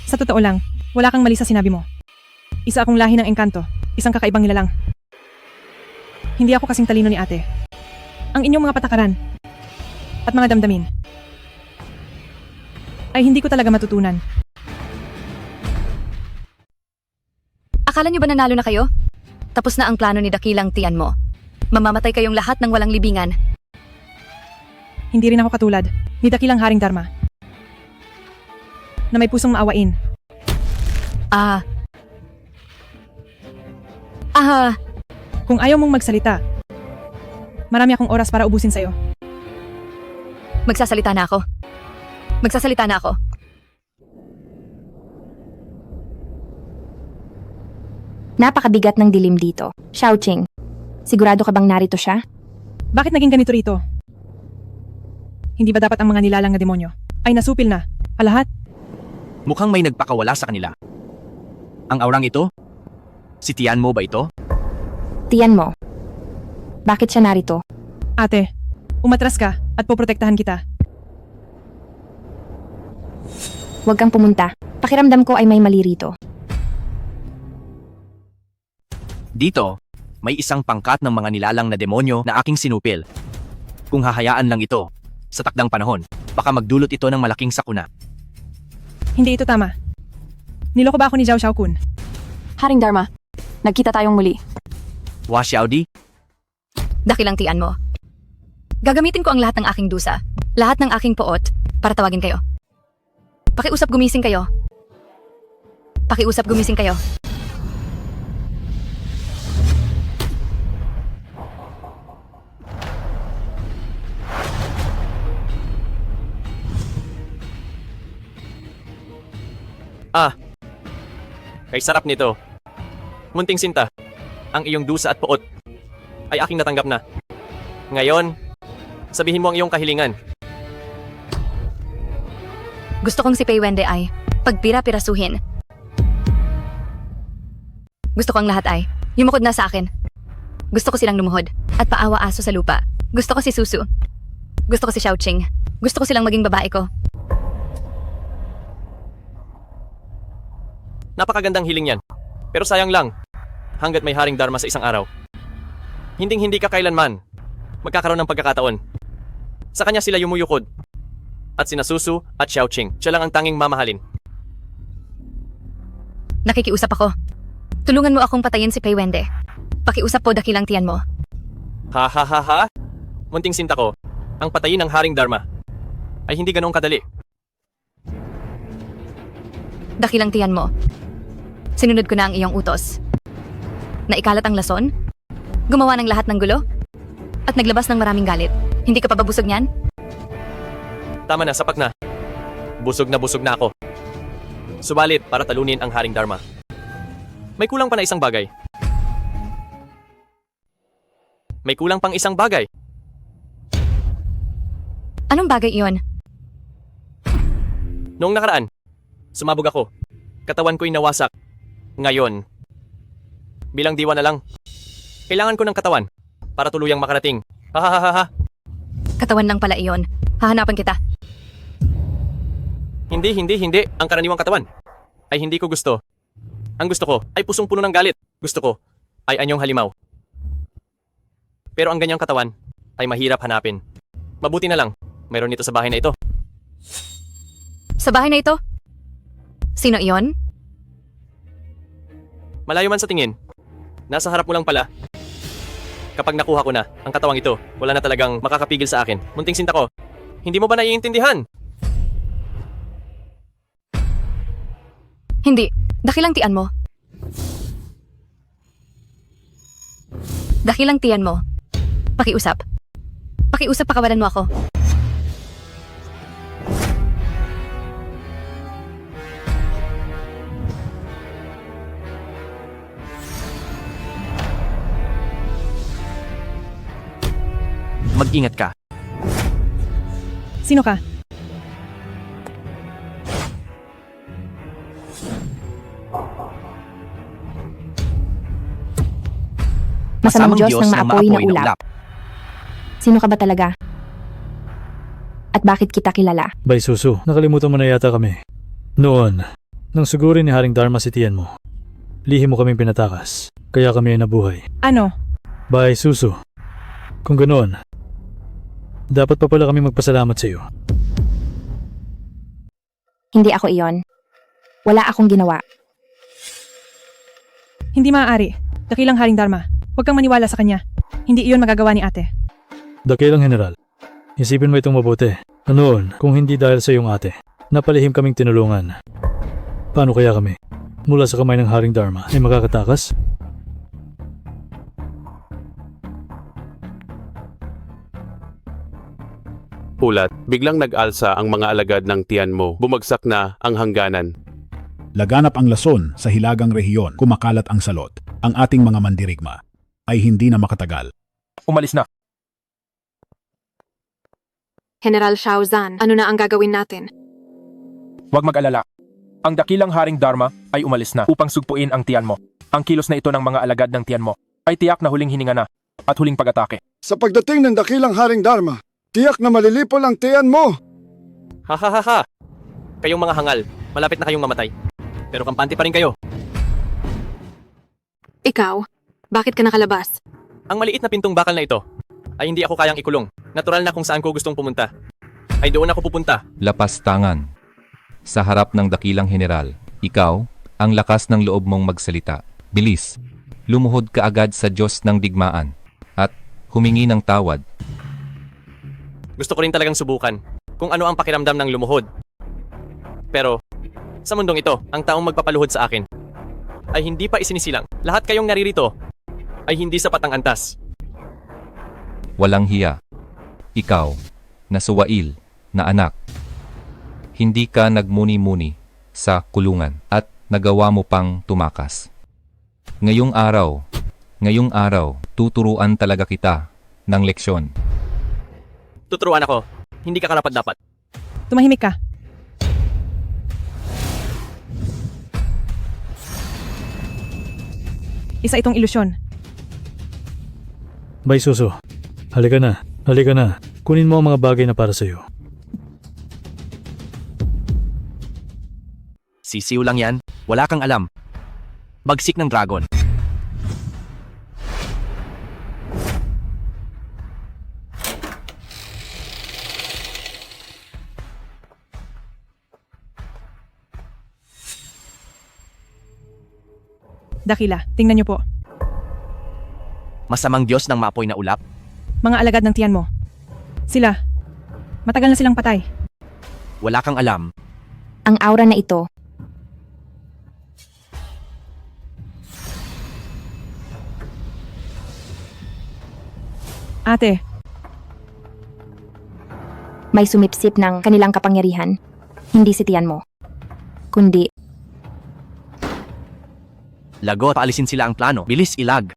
Sa totoo lang, wala kang mali sa sinabi mo. Isa akong lahi ng engkanto, isang kakaibang nilalang. Hindi ako kasing talino ni ate. Ang inyong mga patakaran at mga damdamin ay hindi ko talaga matutunan. Akala niyo ba nanalo na kayo? Tapos na ang plano ni Dakilang tiyan mo. Mamamatay kayong lahat ng walang libingan. Hindi rin ako katulad ni Dakilang Haring Dharma na may pusong maawain. Kung ayaw mong magsalita, marami akong oras para ubusin sa'yo. Magsasalita na ako. Magsasalita na ako. Napakabigat ng dilim dito. Xiaoqing, sigurado ka bang narito siya? Bakit naging ganito rito? Hindi ba dapat ang mga nilalang na demonyo ay nasupil na, palahat? Mukhang may nagpakawala sa kanila. Ang aurang ito? Si tiyan mo ba ito? Tiyan mo. Bakit siya narito? Ate, umatras ka at poprotektahan kita. Huwag kang pumunta. Pakiramdam ko ay may mali rito. Dito, may isang pangkat ng mga nilalang na demonyo na aking sinupil. Kung hahayaan lang ito, sa takdang panahon, baka magdulot ito ng malaking sakuna. Hindi ito tama. Niloko ba ako ni Zhao Xiaokun? Haring Dharma, nagkita tayong muli. Wa Xiaodi? Dakilang tiyan mo. Gagamitin ko ang lahat ng aking dusa, lahat ng aking poot, para tawagin kayo. Pakiusap gumising kayo. Pakiusap gumising kayo. Kay sarap nito. Munting sinta, ang iyong dusa at puot ay aking natanggap na. Ngayon, sabihin mo ang iyong kahilingan. Gusto kong si Pei Wende ay pagpira-pirasuhin. Gusto ko ang lahat ay yumukod na sa akin. Gusto ko silang lumuhod at paawa-aso sa lupa. Gusto ko si Susu. Gusto ko si Xiaoqing. Gusto ko silang maging babae ko. Napakagandang hiling yan. Pero sayang lang, hanggat may Haring Dharma sa isang araw. Hinding-hindi ka kailanman magkakaroon ng pagkakataon. Sa kanya sila yumuyukod. At sina Susu at Xiaoqing, siya lang ang tanging mamahalin. Nakikiusap ako. Tulungan mo akong patayin si Pei Wende. Pakiusap po dakilang tiyan mo. Ha ha ha ha? Munting sinta ko, ang patayin ng Haring Dharma ay hindi ganoong kadali. Dakilang tiyan mo. Sinunod ko na ang iyong utos. Naikalat ang lason, gumawa ng lahat ng gulo, at naglabas ng maraming galit. Hindi ka pa ba busog niyan? Tama na, sapat na. Busog na ako. Subalit para talunin ang Haring Dharma. May kulang pa na isang bagay. May kulang pang isang bagay. Anong bagay iyon? Noong nakaraan, sumabog ako. Katawan ko'y nawasak. Ngayon, bilang diwa na lang. Kailangan ko ng katawan para tuluyang makarating. Ha. Katawan lang pala iyon. Hahanapan kita. Hindi. Ang karaniwang katawan ay hindi ko gusto. Ang gusto ko ay pusong puno ng galit. Gusto ko ay anyong halimaw. Pero ang ganyang katawan ay mahirap hanapin. Mabuti na lang, mayroon nito sa bahay na ito. Sa bahay na ito? Sino iyon? Malayo man sa tingin, nasa harap mo lang pala. Kapag nakuha ko na ang katawang ito, wala na talagang makakapigil sa akin. Munting sinta ko, hindi mo ba naiintindihan? Hindi. Dakilang tiyan mo. Dakilang tiyan mo. Pakiusap. Pakiusap, pakawalan mo ako. Mag-ingat ka. Sino ka? Masamang Diyos ng maapoy na ulap. Sino ka ba talaga? At bakit kita kilala? Bay Susu, nakalimutan mo na yata kami. Noon, nang sugurin ni Haring Dharma si tiyan mo, lihim mo kaming pinatakas, kaya kami ay nabuhay. Ano? Bay Susu, kung ganoon, dapat pa pala kami magpasalamat sa iyo. Hindi ako iyon. Wala akong ginawa. Hindi maaari. Dakilang Haring Dharma. Huwag kang maniwala sa kanya. Hindi iyon magagawa ni ate. Dakilang General, isipin mo itong mabuti. Noon, kung hindi dahil sa iyong ate, napalihim kaming tinulungan. Paano kaya kami, mula sa kamay ng Haring Dharma, ay makakatakas? Ulat, biglang nag-alsa ang mga alagad ng tiyan mo. Bumagsak na ang hangganan. Laganap ang lason sa hilagang rehiyon, kumakalat ang salot. Ang ating mga mandirigma ay hindi na makatagal. Umalis na. General Xiao Zhan, ano na ang gagawin natin? Huwag mag-alala. Ang dakilang Haring Dharma ay umalis na upang sugpuin ang tiyan mo. Ang kilos na ito ng mga alagad ng tiyan mo ay tiyak na huling hininga na at huling pag-atake. Sa pagdating ng dakilang Haring Dharma, tiyak na malilipol ang tiyan mo! Ha. Kayong mga hangal, malapit na kayong mamatay. Pero kampante pa rin kayo. Ikaw, bakit ka nakalabas? Ang maliit na pintong bakal na ito ay hindi ako kayang ikulong. Natural na kung saan ko gustong pumunta. Ay doon ako pupunta. Lapas tangan. Sa harap ng dakilang general, ikaw, ang lakas ng loob mong magsalita. Bilis. Lumuhod ka agad sa Diyos ng digmaan at humingi ng tawad. Gusto ko rin talagang subukan kung ano ang pakiramdam ng lumuhod. Pero sa mundong ito, ang taong magpapaluhod sa akin ay hindi pa isinisilang. Lahat kayong naririto ay hindi sapat ang antas. Walang hiya. Ikaw, na suwail, na anak. Hindi ka nagmuni-muni sa kulungan at nagawa mo pang tumakas. Ngayong araw, tuturuan talaga kita ng leksyon. Tuturuan ako. Hindi ka karapat-dapat. Tumahimik ka. Isa itong ilusyon. Bay Susu, halika na. Kunin mo ang mga bagay na para sa iyo. Sisiw lang yan. Wala kang alam. Bagsik ng dragon. Dakila, tingnan niyo po. Masamang Diyos ng maapoy na ulap. Mga alagad ng tiyan mo. Sila. Matagal na silang patay. Wala kang alam. Ang aura na ito, Ate, May sumipsip ng kanilang kapangyarihan. Hindi si tiyan mo, kundi Lagot, paalisin sila ang plano. Bilis, ilag.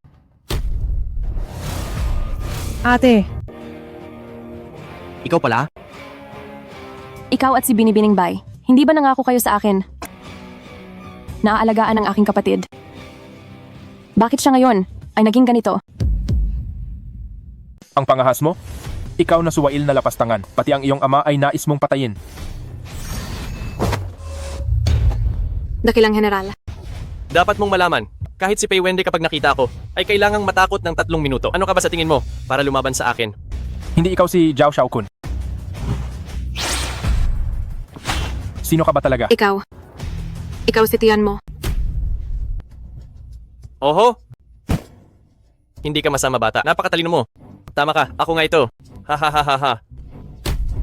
ate, Ikaw pala? Ikaw at si Binibining Bay, hindi ba nangako kayo sa akin? Naaalagaan ang aking kapatid. Bakit siya ngayon ay naging ganito? Ang pangahas mo? Ikaw na suwail na lapastangan, pati ang iyong ama ay nais mong patayin. Dakilang General. Dapat mong malaman, kahit si Pei Wende kapag nakita ko, ay kailangang matakot ng 3 minuto. Ano ka ba sa tingin mo para lumaban sa akin? Hindi ikaw si Zhao Xiaokun. Sino ka ba talaga? Ikaw. Ikaw si tiyan mo. Oho! Hindi ka masama bata. Napakatalino mo. Tama ka, ako nga ito. Ha ha ha ha ha.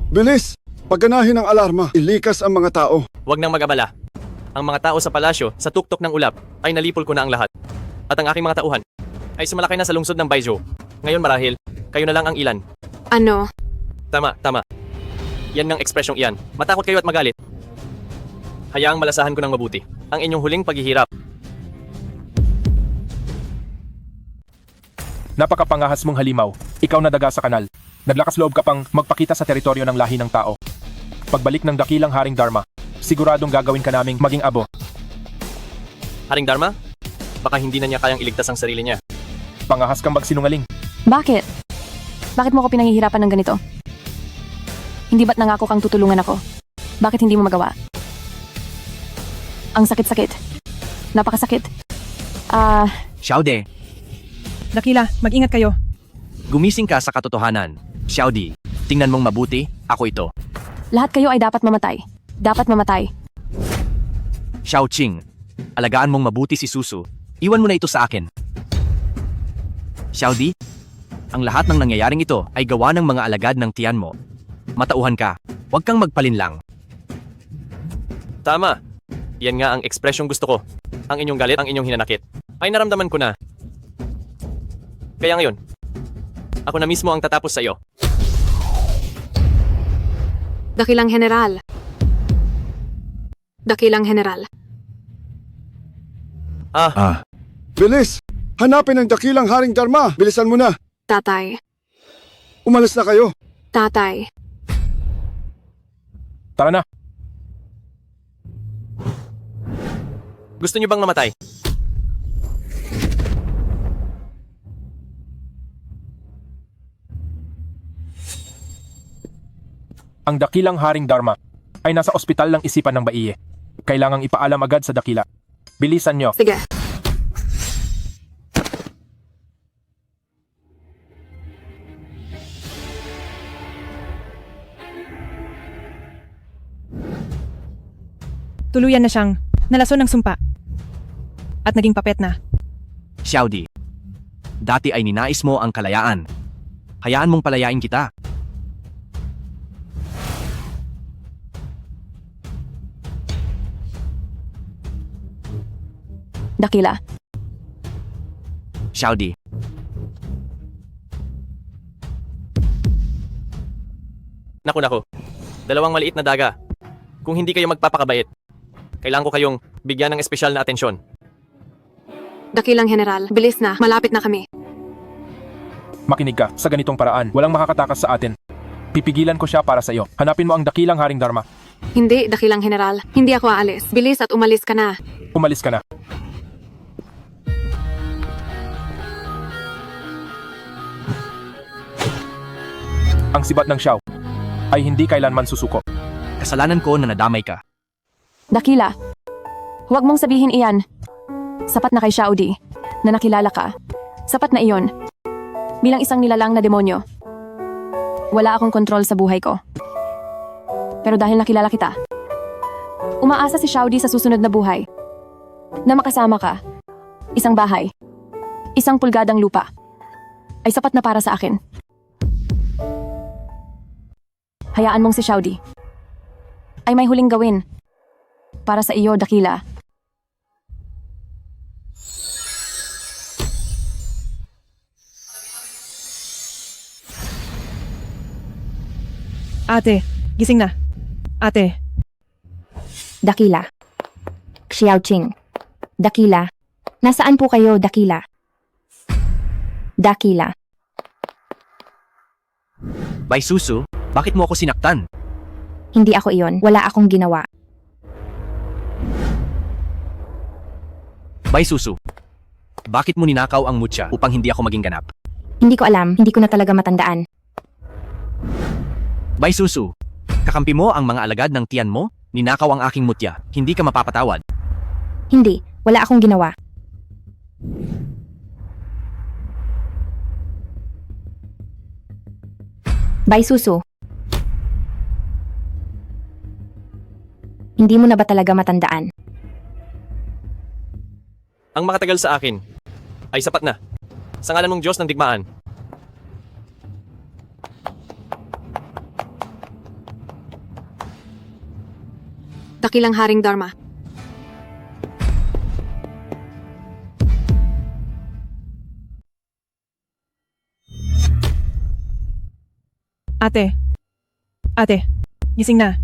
Bilis! Pagganahin ang alarma, ilikas ang mga tao. Huwag nang mag-abala. Ang mga tao sa palasyo, sa tuktok ng ulap, ay nalipol ko na ang lahat. At ang aking mga tauhan ay sumalakay na sa lungsod ng Baizhou. Ngayon marahil, kayo na lang ang ilan. Ano? Tama, tama. Yan ng ekspresyong iyan. Matakot kayo at magalit. Hayaang malasahan ko ng mabuti ang inyong huling paghihirap. Napakapangahas mong halimaw. Ikaw na daga sa kanal. Naglakas loob ka pang magpakita sa teritoryo ng lahi ng tao. Pagbalik ng dakilang Haring Dharma, siguradong gagawin ka naming maging abo. Haring Dharma? Baka hindi na niya kayang iligtas ang sarili niya. Pangahas kang magsinungaling. Bakit? Bakit mo ko pinanghihirapan ng ganito? Hindi ba't nangako kang tutulungan ako? Bakit hindi mo magawa? Ang sakit-sakit. Napakasakit. Xiaode, Dakila, mag-ingat kayo. gumising ka sa katotohanan. Xiaodi, tingnan mong mabuti, ako ito. Lahat kayo ay dapat mamatay. Dapat mamatay. Xiaoqing, alagaan mong mabuti si Susu. Iwan mo na ito sa akin. Xiaodi, ang lahat ng nangyayaring ito ay gawa ng mga alagad ng tiyan mo. Matauhan ka, huwag kang magpalinlang. Tama. Yan nga ang ekspresyong gusto ko. Ang inyong galit, ang inyong hinanakit. Ay naramdaman ko na. Kaya ngayon, ako na mismo ang tatapos sa iyo. Dakilang General. Dakilang General. Bilis! Hanapin ang dakilang Haring Dharma! Bilisan mo na! Tatay. Umalis na kayo! Tatay. Tara na. Gusto niyo bang mamatay? Ang dakilang Haring Dharma ay nasa ospital ng isipan ng Baiye. Kailangang ipaalam agad sa dakila. Bilisan nyo. Sige. Tuluyan na siyang nalason ng sumpa. At naging papet na. Xiaodi, dati ay ninais mo ang kalayaan. Hayaan mong palayain kita. Dakila. Xiaodi, Naku. Dalawang maliit na daga. Kung hindi kayo magpapakabait, kailangan ko kayong bigyan ng espesyal na atensyon. Dakilang General. Bilis na. Malapit na kami. Makinig ka, sa ganitong paraan, walang makakatakas sa atin. Pipigilan ko siya para sa iyo. Hanapin mo ang dakilang Haring Dharma. Hindi, Dakilang General. Hindi ako aalis. Bilis at umalis ka na. Umalis ka na. Ang sibat ng Xiao ay hindi kailanman susuko. kasalanan ko na nadamay ka. Dakila, huwag mong sabihin iyan. Sapat na kay Xiaodi na nakilala ka. Sapat na iyon. Bilang isang nilalang na demonyo, wala akong kontrol sa buhay ko. Pero dahil nakilala kita, umaasa si Xiaodi sa susunod na buhay na makasama ka. Isang bahay, isang pulgadang lupa, ay sapat na para sa akin. Hayaan mong si Xiaodi ay may huling gawin para sa iyo, Dakila. Ate, gising na. Ate, Dakila. Xiaoqing. Dakila. Nasaan po kayo, Dakila? Dakila. Bay Susu, bakit mo ako sinaktan? Hindi ako iyon. Wala akong ginawa. Bay Susu, bakit mo ninakaw ang mutya upang hindi ako maging ganap? Hindi ko alam. Hindi ko na talaga matandaan. Bay Susu, kakampi mo ang mga alagad ng tiyan mo? Ninakaw ang aking mutya. Hindi ka mapapatawad. Hindi. Wala akong ginawa. Bay Susu. Hindi mo na ba talaga matandaan? Ang makatagal sa akin ay sapat na. Sa ngalan ng Diyos ng digmaan. Dakilang Haring Dharma. ate. Ate, gising na.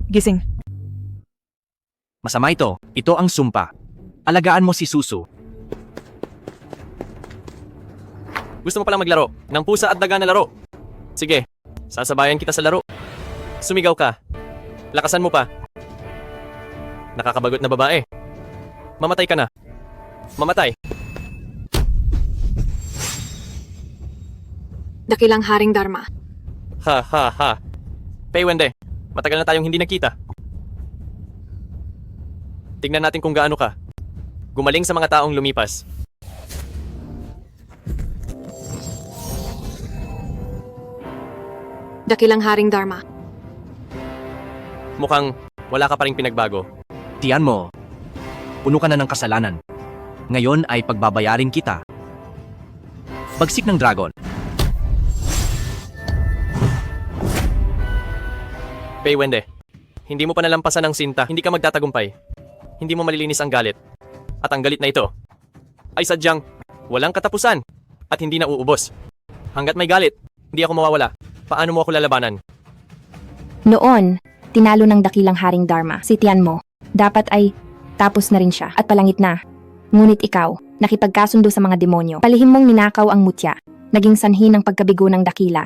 Gising. Masama ito. Ito ang sumpa. Alagaan mo si Susu. Gusto mo palang maglaro ng pusa at daga na laro. Sige, sasabayan kita sa laro. Sumigaw ka. Lakasan mo pa. Nakakabagot na babae. Mamatay ka na. Mamatay. Dakilang Haring Dharma. Ha ha ha. Paywende, matagal na tayong hindi nakita. Tingnan natin kung gaano ka gumaling sa mga taong lumipas. Dakilang Haring Dharma. Mukhang wala ka pa ring pinagbago. Tiyan mo. Puno ka na ng kasalanan. Ngayon ay pagbabayarin kita. Bagsik ng dragon. Paywende, hindi mo pa nalampasan ang sinta, hindi ka magtatagumpay. Hindi mo malilinis ang galit. At ang galit na ito ay sadyang walang katapusan at hindi na uubos. Hanggat may galit, hindi ako mawawala. Paano mo ako lalabanan? Noon, tinalo ng Dakilang Haring Dharma si tiyan mo. Dapat ay tapos na rin siya at palangit na. Ngunit ikaw, nakipagkasundo sa mga demonyo. Palihim mong ninakaw ang mutya. Naging sanhi ng pagkabigo ng Dakila.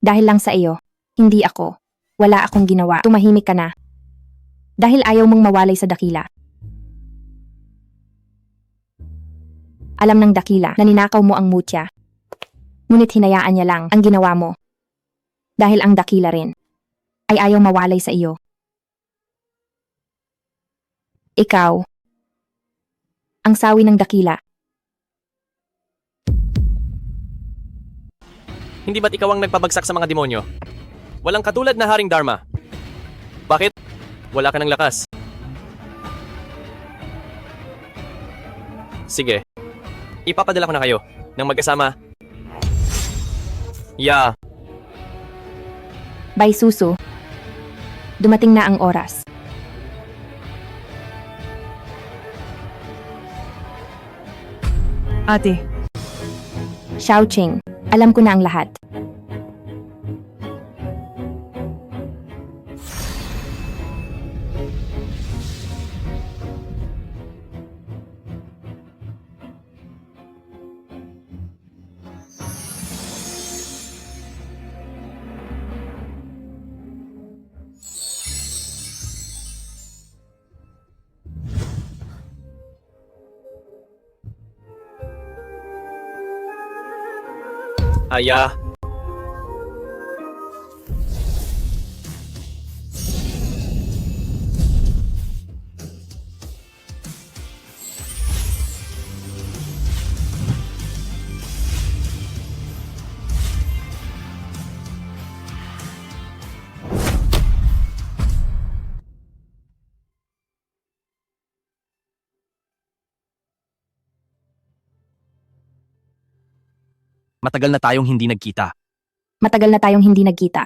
Dahil lang sa iyo, hindi ako. Wala akong ginawa. Tumahimik ka na. Dahil ayaw mong mawalay sa Dakila. Alam ng Dakila na ninakaw mo ang mutya. Ngunit hinayaan niya lang ang ginawa mo. Dahil ang Dakila rin ay ayaw mawalay sa iyo. Ikaw, ang sawi ng Dakila. Hindi ba't ikaw ang nagpabagsak sa mga demonyo? Walang katulad na Haring Dharma. Bakit? Wala ka ng lakas. Sige. Ipapadala ko na kayo ng magkasama. Yeah. Bay Susu, dumating na ang oras. Ate, Xiaoqing, alam ko na ang lahat. Aya. Matagal na tayong hindi nagkita. Matagal na tayong hindi nagkita.